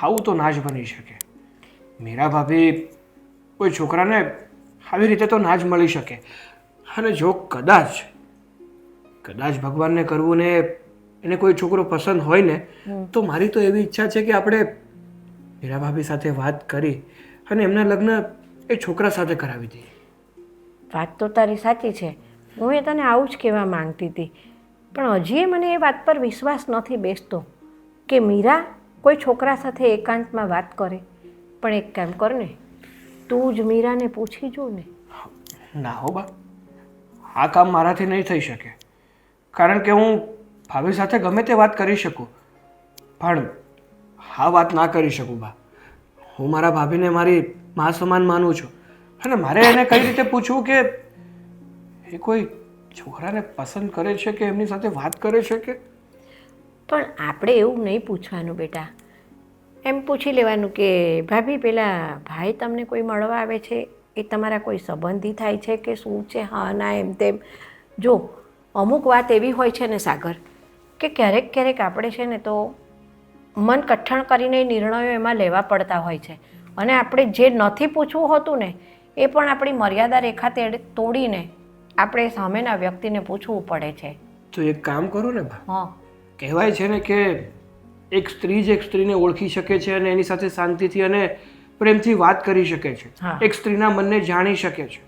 Speaker 3: આવું તો ના જ બની શકે. મીરા ભાભી કોઈ છોકરાને આવી રીતે તો ના જ મળી શકે. અને જો કદાચ ભગવાનને કરવું ને એને કોઈ છોકરો પસંદ હોય ને, તો મારી તો એવી ઈચ્છા છે કે આપણે મીરા ભાભી સાથે વાત કરી અને એમના લગ્ન એ છોકરા સાથે કરાવી દઈએ.
Speaker 6: વાત તો તારી સાચી છે. હું એ તને આવું જ કહેવા માંગતી હતી, પણ હજી મને એ વાત પર વિશ્વાસ નથી બેસતો કે મીરા કોઈ છોકરા સાથે એકાંતમાં વાત કરે. પણ એક કામ કર ને, તું જ મીરાને પૂછી જો ને.
Speaker 3: ના હો બા, આ કામ મારાથી નહીં થઈ શકે, કારણ કે હું ભાભી સાથે ગમે તે વાત કરી શકું, પણ આ વાત ના કરી શકું બા. હું મારા ભાભીને મારી મા સમાન માનું છું, અને મારે એને કઈ રીતે પૂછવું કે એ કોઈ છોકરાને પસંદ કરે છે કે એમની સાથે વાત કરે છે કે?
Speaker 6: પણ આપણે એવું નહીં પૂછવાનું બેટા. એમ પૂછી લેવાનું કે ભાભી, પેલા ભાઈ તમને કોઈ મળવા આવે છે, એ તમારા કોઈ સંબંધી થાય છે કે શું છે? હા ના એમ તેમ. જો અમુક વાત એવી હોય છે ને સાગર, કે ક્યારેક ક્યારેક આપણે છે ને તો મન કઠણ કરીને નિર્ણયો એમાં લેવા પડતા હોય છે, અને આપણે જે નથી પૂછવું હોતું ને એ પણ આપણી મર્યાદા રેખા તોડીને આપણે સામેના વ્યક્તિને પૂછવું પડે છે.
Speaker 3: તો એક કામ કરો ને બા,
Speaker 6: હા,
Speaker 3: કહેવાય છે ને કે એક સ્ત્રી જ એક સ્ત્રીને ઓળખી શકે છે અને એની સાથે શાંતિથી અને પ્રેમથી વાત કરી શકે છે.
Speaker 6: હા.
Speaker 3: એક સ્ત્રીના મનને જાણી શકે છે.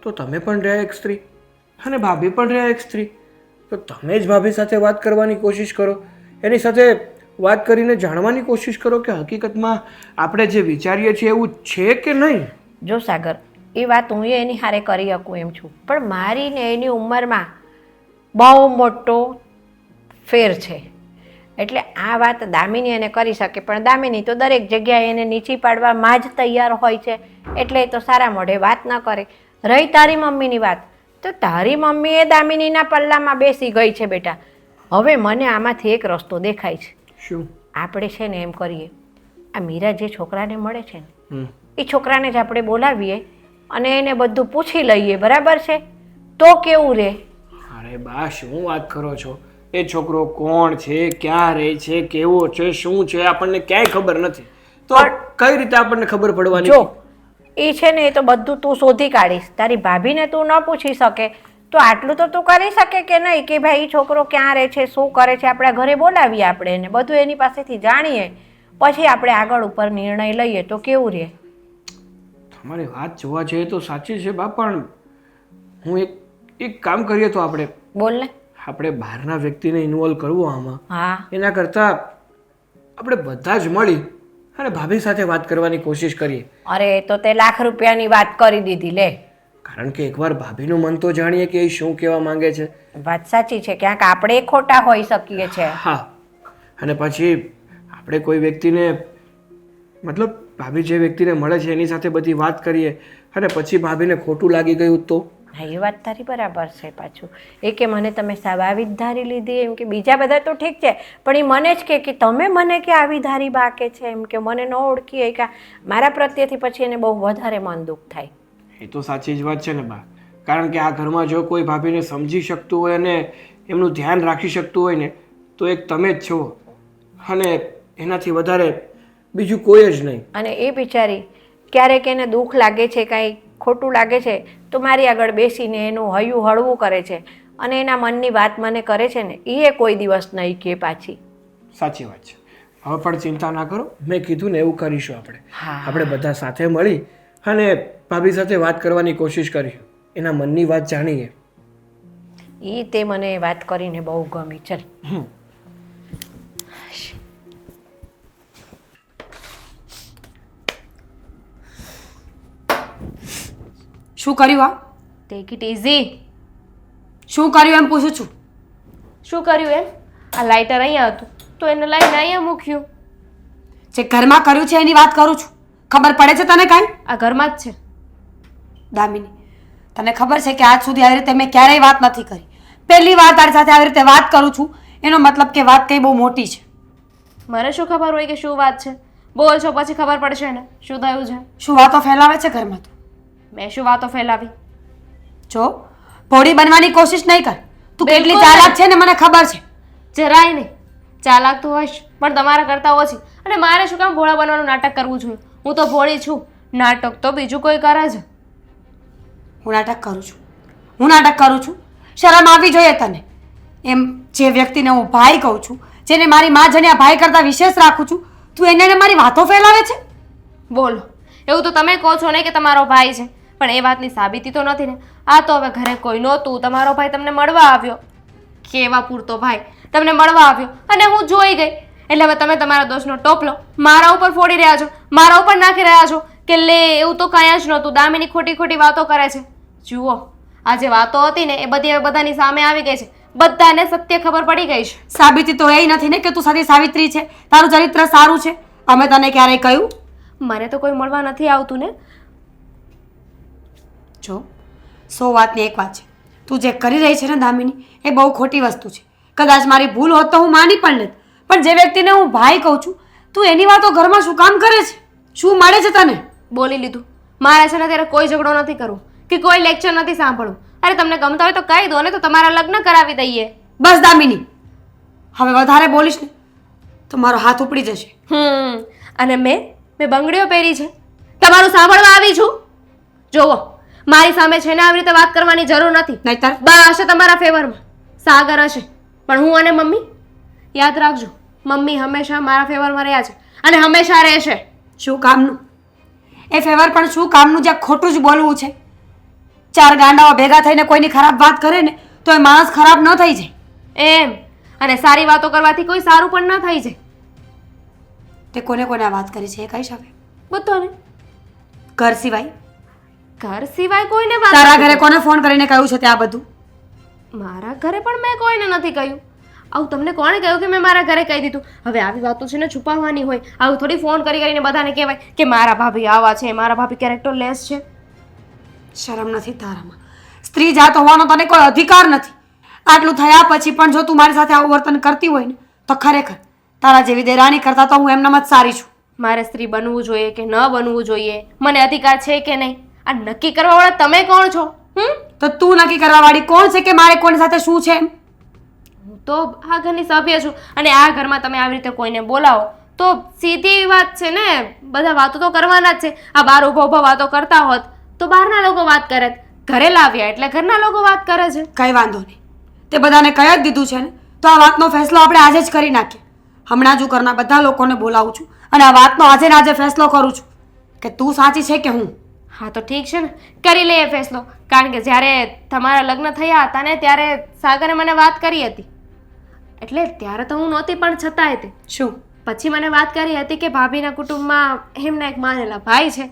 Speaker 3: તો તમે પણ રહ્યા એક સ્ત્રી અને ભાભી પણ રહ્યા એક સ્ત્રી, તો તમે જ ભાભી સાથે વાત કરવાની કોશિશ કરો, એની સાથે વાત કરીને જાણવાની કોશિશ કરો કે હકીકતમાં આપણે જે વિચારીએ છીએ એવું છે કે નહીં.
Speaker 6: જો સાગર, એ વાત હું એની હારે કરી શકું એમ છું, પણ મારી ને એની ઉંમરમાં બહુ મોટો ફેર છે. એટલે આ વાત દામિની એને કરી શકે, પણ દામિની તો દરેક જગ્યાએ એને નીચી પાડવામાં જ તૈયાર હોય છે, એટલે એ તો સારા મોઢે વાત ન કરે. રહી તારી મમ્મીની વાત, તો તારી મમ્મી એ દામિનીના પલ્લામાં બેસી ગઈ છે બેટા. હવે મને આમાંથી એક રસ્તો દેખાય છે.
Speaker 3: શું?
Speaker 6: આપણે છે ને એમ કરીએ, આ મીરા જે છોકરાને મળે છે ને,
Speaker 3: હમ.
Speaker 6: એ છોકરાને જ આપણે બોલાવીએ અને એને બધું પૂછી લઈએ, બરાબર છે? તો કેવું રહે?
Speaker 3: અરે બા, શું વાત કરો છો? એ છોકરો કોણ છે, ક્યાં રહે છે, કેવો છે, શું છે, આપણને ક્યાંય ખબર નથી, તો કઈ રીતે આપણને ખબર પડવાની?
Speaker 6: જો એ છે ને, એ તો બધું તું શોધી કાઢીશ. તારી ભાભીને તું ન પૂછી શકે તો આટલું તો તું કરી શકે કે નહીં કે ભાઈ એ છોકરો ક્યાં રહે છે, શું કરે છે, આપણા ઘરે બોલાવીએ આપણે એને, બધું એની પાસેથી જાણીએ. પછી આપણે આગળ ઉપર નિર્ણય લઈએ તો કેવું રહે?
Speaker 3: તમારી વાત જોવા જઈએ તો સાચી છે બા, પણ હું એક કામ કરીએ તો
Speaker 6: બોલ ને.
Speaker 3: આપણે બહારના વ્યક્તિને ઇન્વોલ્વ કરવું આમાં,
Speaker 6: હા,
Speaker 3: એના કરતાં આપણે બધા જ મળી અને ભાભી સાથે વાત કરવાની કોશિશ કરીએ.
Speaker 6: અરે એ તો તે લાખ રૂપિયાની વાત કરી દીધી લે.
Speaker 3: કારણ કે એકવાર ભાભીનું મન તો જાણીએ કે એ શું કહેવા માંગે છે.
Speaker 6: વાત સાચી છે, ક્યાંક આપણે ખોટા હોઈ શકીએ છે.
Speaker 3: હા, અને પછી આપણે કોઈ વ્યક્તિને મતલબ ભાભી જે વ્યક્તિને મળે છે એની સાથે બધી વાત કરીએ અને પછી ભાભીને ખોટું લાગી ગયું તો?
Speaker 6: હા, એ વાત તારી બરાબર છે. પાછું એ કે મને તમે સાવી જ ધારી લીધી, એમ કે બીજા બધા તો ઠીક છે, પણ એ મને જ કે તમે મને કે આવી ધારી બાકે છે, એમ કે મને ન ઓળખી કે મારા પ્રત્યેથી પછી એને બહુ વધારે મન દુઃખ થાય.
Speaker 3: એ તો સાચી જ વાત છે ને બા, કારણ કે આ ઘરમાં જો કોઈ ભાભીને સમજી શકતું હોય અને એમનું ધ્યાન રાખી શકતું હોય ને તો એક તમે જ છો, અને એનાથી વધારે બીજું કોઈ જ નહીં.
Speaker 6: અને એ બિચારી ક્યારેક એને દુઃખ લાગે છે, કાંઈ ખોટું લાગે છે તો મારી આગળ બેસીને એનું હૈયું હળવું કરે છે અને એના મનની વાત મને કરે છે ને, એ કોઈ દિવસ નહીં કે પાછી.
Speaker 3: સાચી વાત છે. હવે પણ ચિંતા ના કરો, મેં કીધું ને એવું કરીશું આપણે.
Speaker 6: હા.
Speaker 3: આપણે બધા સાથે મળી અને ભાભી સાથે વાત કરવાની કોશિશ કરીશું, એના મનની વાત જાણીએ.
Speaker 6: એ તે મને વાત કરીને બહુ ગમી. ચલ.
Speaker 1: શું કર્યું આ?
Speaker 2: Take it easy.
Speaker 1: શું કર્યું એમ પૂછું છું.
Speaker 2: શું કર્યું એમ? આ લાઇટર અહીંયા હતું તો એને લાઈને અહીંયા મૂક્યું.
Speaker 1: જે ઘરમાં કર્યું છે એની વાત કરું છું. ખબર પડે છે તને કાંઈ?
Speaker 2: આ ઘરમાં જ છે.
Speaker 1: દામિની, તને ખબર છે કે આજ સુધી આવી રીતે મેં ક્યારેય વાત નથી કરી. પહેલી વાર તારી સાથે આવી રીતે વાત કરું છું, એનો મતલબ કે વાત કઈ બહુ મોટી છે.
Speaker 2: મને શું ખબર હોય કે શું વાત છે? બોલ છો પછી ખબર પડશે ને શું થયું છે.
Speaker 1: શું વાતો ફેલાવે છે ઘરમાં તું?
Speaker 2: મેં શું વાતો ફેલાવી?
Speaker 1: જો ભોળી બનવાની કોશિશ નહીં કર. તું કેટલી
Speaker 2: બિલકુલ
Speaker 1: ચાલાક છે ને મને ખબર છે.
Speaker 2: જરાય નહીં. ચાલાક તો હોઈશ પણ તમારા કરતાં ઓછી. અને મારે શું કામ ભોળા બનવાનું નાટક કરવું જોઈએ? હું તો ભોળી છું, નાટક તો બીજું કોઈ કરે છે.
Speaker 1: હું નાટક કરું છું. હું નાટક કરું છું. શરમ આવવી જોઈએ તને. એમ જે વ્યક્તિને હું ભાઈ કહું છું, જેને મારી મા જન્યા ભાઈ કરતાં વિશેષ રાખું છું, તું એને મારી વાતો ફેલાવે છે.
Speaker 2: બોલો, એવું તો તમે કહો છો ને કે તમારો ભાઈ છે, પણ એ વાતની સાબિતી તો નથી ને. આ તો હવે ઘરે કોઈ નહોતું, તમારો ભાઈ તમને મળવા આવ્યો. કેવા પૂરતો ભાઈ તમને મળવા આવ્યો અને હું જોઈ ગઈ. એટલે હવે તમે તમારા દોષનો ટોપલો મારા ઉપર ફોડી રહ્યા છો, મારા ઉપર નાખી રહ્યા છો કે લે એવું તો કાંઈ જ નહોતું, દામિની ખોટી ખોટી વાતો કરે છે. જુઓ, આ જે વાતો હતી ને એ બધી હવે બધાની સામે આવી ગઈ છે. બધાને સત્ય ખબર પડી ગઈ છે.
Speaker 1: સાબિતી તો એ નથી ને કે તું સારી સાવિત્રી છે, તારું ચરિત્ર સારું છે. અમે તને ક્યારેય કહ્યું?
Speaker 2: મને તો કોઈ મળવા નથી આવતું ને.
Speaker 1: જો 100 વાતની એક વાત છે, તું જે કરી રહી છે ને દામિની, એ બહુ ખોટી વસ્તુ છે. કદાચ મારી ભૂલ હોત તો હું માની પણ લેત, પણ જે વ્યક્તિને હું ભાઈ કહું છું, તું એની વાતો ઘરમાં શું કામ કરે છે? શું મળે છે તને?
Speaker 2: બોલી લીધું. મારે છે ને ત્યારે કોઈ ઝઘડો નથી કરવો કે કોઈ લેક્ચર નથી સાંભળવું. અરે તમને ગમતા હોય તો કહી દો ને, તો તમારા લગ્ન કરાવી દઈએ.
Speaker 1: બસ દામિની, હવે વધારે બોલીશ ને તો મારો હાથ ઉપડી જશે.
Speaker 2: અને મેં બંગડીઓ પહેરી છે, તમારું સાંભળવા આવી છું. જોવો, મારી સામે છે ને આવી રીતે વાત કરવાની જરૂર નથી.
Speaker 1: નહીતર
Speaker 2: બા હશે તમારા ફેવરમાં, સાગર હશે, પણ હું અને મમ્મી યાદ રાખજો, મમ્મી હંમેશા મારા ફેવરમાં રહ્યા છે અને હંમેશા રહેશે.
Speaker 1: શું કામનું? એ ફેવર પણ શું કામનું જ્યાં ખોટું જ બોલવું છે? 4 ગાંડાઓ ભેગા થઈને કોઈની ખરાબ વાત કરે ને તો એ માણસ ખરાબ ન થઈ જાય.
Speaker 2: એમ, અને સારી વાતો કરવાથી કોઈ સારું પણ ન થઈ જાય.
Speaker 1: તે કોને કોને આ વાત કરી છે એ કહી શકે?
Speaker 2: બધાને.
Speaker 1: ઘર સિવાય?
Speaker 2: ઘર સિવાય કોઈને વાત
Speaker 1: તારા
Speaker 2: નથી
Speaker 1: ઘરે કોને ફોન કરીને કહ્યું છે તે આ બધું?
Speaker 2: મારા ઘરે પણ મેં કોઈને નથી કહ્યું. આવું તમને કોણે કહ્યું કે મેં મારા ઘરે કહી દીધું? હવે આવી વાતો છે ને છુપાવવાની હોય. આવું થોડી ફોન કરી કરીને બધાને કહેવાય કે મારા ભાભી આવા છે, મારા ભાભી કેરેક્ટર લેસ છે.
Speaker 1: શરમ નથી તારામાં? સ્ત્રી જાત હોવાનો તને કોઈ અધિકાર નથી. આટલું થયા પછી પણ જો તું મારી સાથે આવું વર્તન કરતી હોય ને તો ખરેખર તારા જેવી દેરાણી કરતા તો હું એમનામાં જ સારી છું.
Speaker 2: મારે સ્ત્રી બનવું જોઈએ કે ન બનવું જોઈએ, મને અધિકાર છે કે નહીં, આ નક્કી કરવાવાળા તમે કોણ છો?
Speaker 1: તો તું નક્કી કરવા વાળી કોણ છે કે મારે કોની સાથે શું છે?
Speaker 2: હું તો આ ઘરની સભ્ય છું અને આ ઘરમાં તમે આવી રીતે કોઈને બોલાવો તો સીધી વાત છે ને, બધા વાતો તો કરવાના જ છે. આ બહાર ઊભા ઊભા વાતો કરતા હોત તો બહારના લોકો વાત કરે, ઘરે લાવ્યા એટલે ઘરના લોકો વાત કરે છે.
Speaker 1: કઈ વાંધો નહીં, તે બધાને કહી જ દીધું છે ને, તો આ વાતનો ફેસલો આપણે આજે જ કરી નાખીએ. હમણાં જ હું ઘરના બધા લોકોને બોલાવું છું અને આ વાતનો આજે ને આજે ફેસલો કરું છું કે તું સાચી છે કે હું.
Speaker 2: હા તો ઠીક છે ને, કરી લઈએ ફેસલો. કારણ કે જ્યારે તમારા લગ્ન થયા હતા ને ત્યારે સાગરે મને વાત કરી હતી, એટલે ત્યારે તો હું નહોતી, પણ છતાંય તે
Speaker 1: શું?
Speaker 2: પછી મને વાત કરી હતી કે ભાભીના કુટુંબમાં એમના એક માનેલા ભાઈ છે,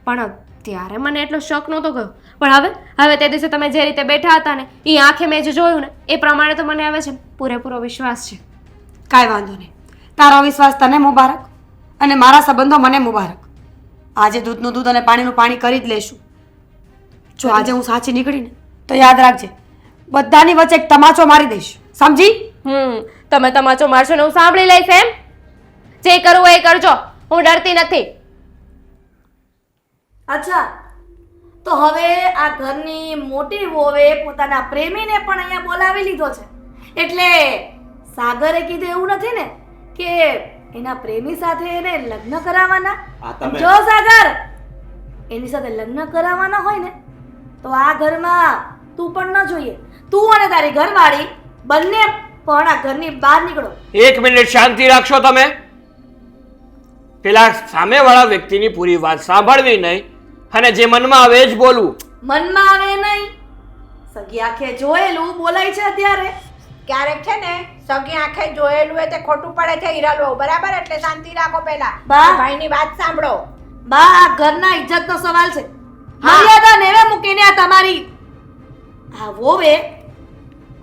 Speaker 2: પણ ત્યારે મને એટલો શક નહોતો ગયો. પણ હવે તે દિવસે તમે જે રીતે બેઠા હતા ને એ આંખે મેં જે જોયું ને એ પ્રમાણે તો મને હવે છે ને પૂરેપૂરો વિશ્વાસ છે.
Speaker 1: કાંઈ વાંધો નહીં, તારો વિશ્વાસ તને મુબારક અને મારા સંબંધો મને મુબારક. આજે દૂધનું દૂધ અને પાણીનું પાણી કરી જ લેશું. જો આજે હું સાચી નીકળીને તો યાદ રાખજે, બધાની વચ્ચે એક તમાચો મારી દઈશ, સમજી?
Speaker 2: તમે તમાચો મારશો ને હું સાંભળી લઈશ એમ? જે કરવું એ કરજો, હું ડરતી નથી.
Speaker 4: અચ્છા, તો હવે આ ઘરની મોટી વહુએ પોતાના પ્રેમીને પણ અહીંયા બોલાવી લીધો છે, એટલે સાગરે કીધું એવું નથી ને કે એના પ્રેમી સાથે એને લગ્ન કરાવવાના?
Speaker 7: આ તમે
Speaker 4: જો સાગર, એની સાથે લગ્ન કરાવવાના હોય ને તો આ ઘરમાં તું પણ ન જોઈએ. તું અને તારી ઘરવાળી બંને પણ આ ઘરની બહાર નીકળો.
Speaker 3: એક મિનિટ શાંતિ રાખશો તમે? પેલા સામેવાળા વ્યક્તિની પૂરી વાત સાંભળવી નહીં અને જે મનમાં આવે એ જ બોલવું.
Speaker 4: મનમાં આવે નહીં, સગી આંખે જોયેલું બોલાય છે અત્યારે.
Speaker 6: ક્યારેક છે ને સગી આંખે જોયેલું એ તે ખોટું પડે છે હીરાલો, બરાબર? એટલે શાંતિ રાખો પહેલા.
Speaker 4: બા.
Speaker 6: ભાઈની વાત સાંભળો.
Speaker 4: બા, આ ઘરના ઇજ્જતનો સવાલ છે. મર્યાદા નેવે મૂકીને આ તમારી આ વોવે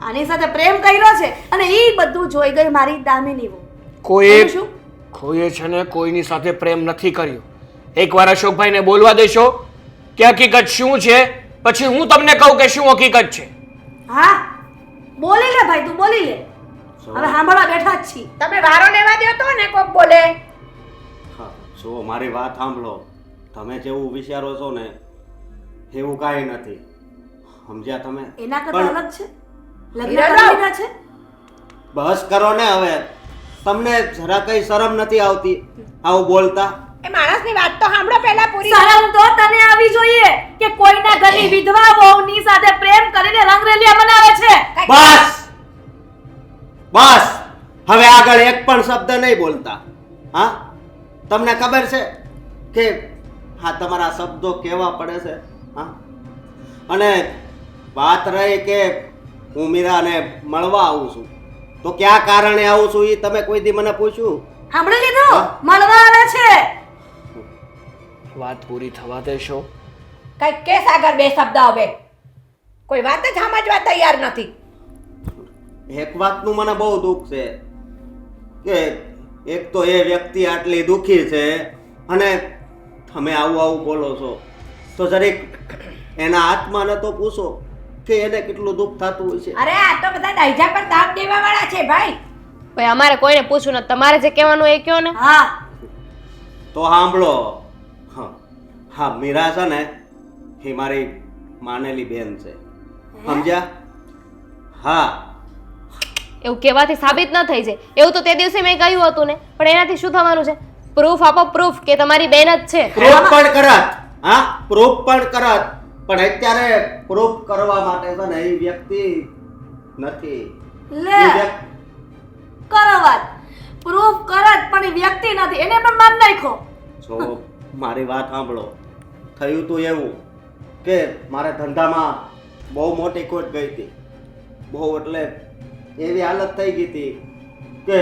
Speaker 4: આની સાથે પ્રેમ કર્યો છે અને એ બધું જોઈ ગઈ મારી દામિની વહુ.
Speaker 3: કોઈએ
Speaker 4: શું?
Speaker 3: છે ને કોઈની સાથે પ્રેમ નથી કર્યો. એકવાર અશોકભાઈને બોલવા દેશો કે હકીકત શું છે, પછી હું તમને કહું કે શું હકીકત છે.
Speaker 4: હા, બોલી લે ભાઈ, તું બોલી લે. હવે સાંભળવા બેઠા જ છીએ.
Speaker 6: તમે વારો લેવા દ્યો તો ને કોક બોલે.
Speaker 7: હા, જો મારી વાત સાંભળો. તમે જેવું વિચારો છો ને એવું કાંઈ નથી, સમજ્યા તમે?
Speaker 4: એના કરતા
Speaker 7: પણ-
Speaker 4: અલગ છે. લગ્ન
Speaker 6: હીરાલાલ.
Speaker 4: કરી લીધા છે.
Speaker 7: બસ કરો ને હવે. તમને જરા કઈ શરમ નથી આવતી આવું બોલતા?
Speaker 6: એ માણસની વાત તો સાંભળો પહેલા પૂરી.
Speaker 4: શરમ તો તને આવી જોઈએ કે કોઈના ઘરની વિધવા વહુની સાથે પ્રેમ કરીને રંગરેલિયા બનાવે છે.
Speaker 7: બસ બસ, હવે આગળ એક પણ શબ્દ નહીં બોલતા. હા, તમને ખબર છે કે હા તમારા શબ્દો કેવા પડે છે? હા, અને વાત રહી કે હું મીરાને મળવા આવું છું, તો કયા કારણે આવું છું એ તમે કોઈ દી મને પૂછ્યું?
Speaker 4: સાંભળી લીધું? મળવા આવે છે.
Speaker 3: વાત પૂરી થવા દેશો.
Speaker 6: કઈ કે સાગર બે શબ્દ હવે. કોઈ વાત જ સમજવા તૈયાર નથી.
Speaker 7: એક વાતનું મને બહુ દુઃખ છે કે એક તો એ વ્યક્તિ આટલી દુઃખી છે અને તમે આવું આવું બોલો છો, તો જરીક એના આત્માને તો પૂછો કે એને કેટલું દુઃખ થતું હોય છે.
Speaker 6: અરે આ તો બધા ડાયજા પર દાબ દેવા વાળા છે ભાઈ.
Speaker 2: ભાઈ અમારે કોઈને પૂછવું નથી, તમારે જે કહેવાનું એ કહો ને.
Speaker 4: હા,
Speaker 7: તો સાંભળો. હા હા, મીરા છે ને એ મારી માનેલી બેન છે, સમજ્યા? હા,
Speaker 2: એવું કહેવાથી સાબિત ન થઈ જાય. એવું તો તે દિવસે મેં કહ્યું હતું ને, પણ એનાથી શું થવાનું છે? પ્રૂફ આપો, પ્રૂફ કે તમારી બેન જ છે.
Speaker 7: પ્રૂફ પણ કરત. હા, પ્રૂફ પણ કરત, પણ અત્યારે પ્રૂફ કરવા માટે છે ને એ વ્યક્તિ નથી.
Speaker 4: લે
Speaker 7: એ વ્યક્તિ-
Speaker 4: કરો વાત. પ્રૂફ કરત પણ એ વ્યક્તિ નથી, એને પણ માર નાખો.
Speaker 7: જો મારી વાત સાંભળો. થયું તું એવું કે મારા ધંધામાં બહુ મોટી ખોટ ગઈ હતી, બહુ એટલે એવી હાલત થઈ ગઈ હતી કે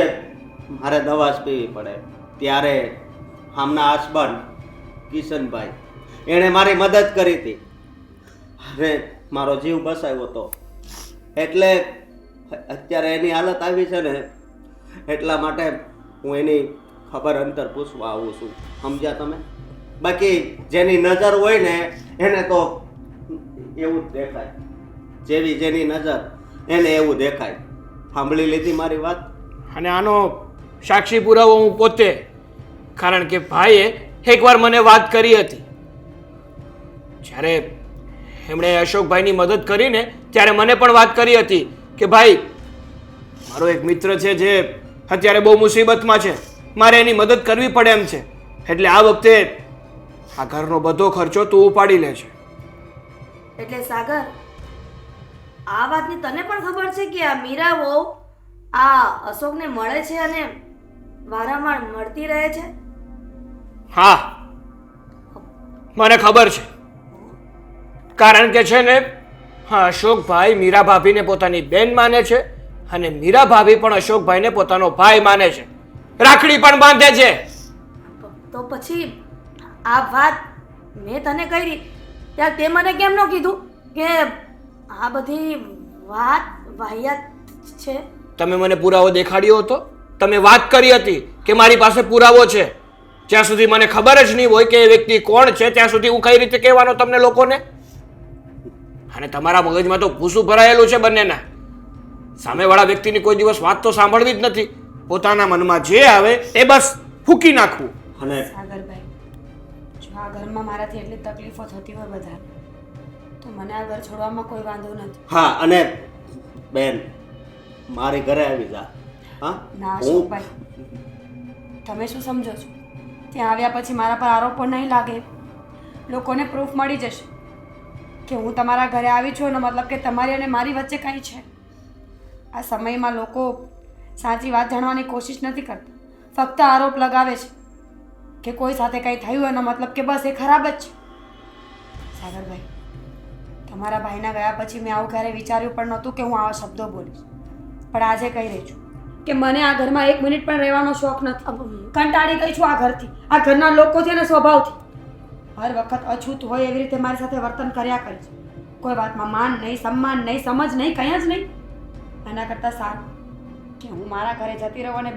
Speaker 7: મારે દવા જ પીવી પડે. ત્યારે આમના હસબન્ડ કિશનભાઈ એણે મારી મદદ કરી હતી અને મારો જીવ બચાવ્યો હતો. એટલે અત્યારે એની હાલત આવી છે ને એટલા માટે હું એની ખબર અંતર પૂછવા આવું છું, સમજ્યા તમે? બાકી જેની નજર હોય ને એને તો એવું જ દેખાય, જેવી જેની નજર એને એવું દેખાય. સાંભળી લીધી મારી વાત?
Speaker 3: અને આનો સાક્ષી પુરાવો હું પોતે, કારણ કે ભાઈએ એકવાર મને વાત કરી હતી. જ્યારે એમણે અશોકભાઈની મદદ કરીને ત્યારે મને પણ વાત કરી હતી કે ભાઈ મારો એક મિત્ર છે જે અત્યારે બહુ મુસીબતમાં છે, મારે એની મદદ કરવી પડે એમ છે, એટલે આ વખતે આ ઘરનો બધો ખર્ચો તું ઉપાડી લે છે.
Speaker 4: એટલે સાગર, આ વાતની તને પણ ખબર છે કે આ મીરા વહુ આ અશોકને મળે છે અને વારંવાર મળતી રહે છે?
Speaker 3: હા મને ખબર છે. કારણ કે છે ને હા અશોકભાઈ મીરા ભાભીને પોતાની બેન માને છે અને મીરા ભાભી પણ અશોકભાઈને પોતાનો ભાઈ માને છે. રાખડી પણ બાંધે છે.
Speaker 4: તો પછી આ વાત મેં તને કરી ત્યારે તે મને કેમ ન કીધું કે આ બધી વાત વાહિયાત છે?
Speaker 3: તમે મને પુરાવો દેખાડ્યો હતો, તમે વાત કરી હતી કે મારી પાસે પુરાવો છે. જ્યાં સુધી મને ખબર જ નહીં હોય કે એ વ્યક્તિ કોણ છે ત્યાં સુધી હું કઈ રીતે કહેવાનો તમને લોકોને? અને તમારા મગજમાં તો ભૂસું ભરાયેલું છે બંનેના. સામેવાળા વ્યક્તિની કોઈ દિવસ વાત તો સાંભળવી જ નથી. પોતાના મનમાં જે આવે એ બસ ફૂંકી નાખવું.
Speaker 7: અને
Speaker 1: સાગરભાઈ, જો આ ઘરમાં મારાથી એટલી તકલીફો થતી હોય બધાને, તો મને આ ઘર છોડવામાં કોઈ વાંધો નથી.
Speaker 7: હા અને બેન મારી ઘરે આવી જા. હા
Speaker 1: ના
Speaker 7: હું
Speaker 1: અશોકભાઈ, તમે શું સમજો છો? ત્યાં આવ્યા પછી મારા પર આરોપો નહીં લાગે, લોકોને પ્રૂફ મળી જશે કે હું તમારા ઘરે આવી છું એનો મતલબ કે તમારી અને મારી વચ્ચે કંઈ છે. આ સમયમાં લોકો સાચી વાત જાણવાની કોશિશ નથી કરતા, ફક્ત આરોપ લગાવે છે કે કોઈ સાથે કંઈ થયું એનો મતલબ કે બસ એ ખરાબ જ છે. સાગરભાઈ, તમારા ભાઈના ગયા પછી મેં આવું ક્યારેય વિચાર્યું પણ નહોતું કે હું આવા શબ્દો બોલીશ, પણ આજે કહી રહી છું કે મને આ ઘરમાં 1 મિનિટ પણ રહેવાનો શોખ નથી. કંટાળી ગઈ છું આ ઘરથી, આ ઘરના લોકોથી અને સ્વભાવથી. હર વખત અછૂત હોય એવી રીતે મારી સાથે વર્તન કર્યા કરે છે. કોઈ વાતમાં માન નહીં, સન્માન નહીં, સમજ નહીં, કંઈ જ નહીં. એના કરતાં સારું કે હું મારા ઘરે જતી રહું અને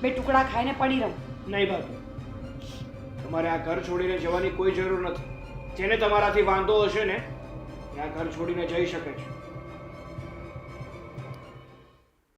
Speaker 1: બે ટુકડા ખાઈને પડી રહું.
Speaker 3: નહીં ભાભી, તમારે આ ઘર છોડીને જવાની કોઈ જરૂર નથી. જેને તમારાથી વાંધો હશે ને એ આ ઘર છોડીને જઈ શકે છે.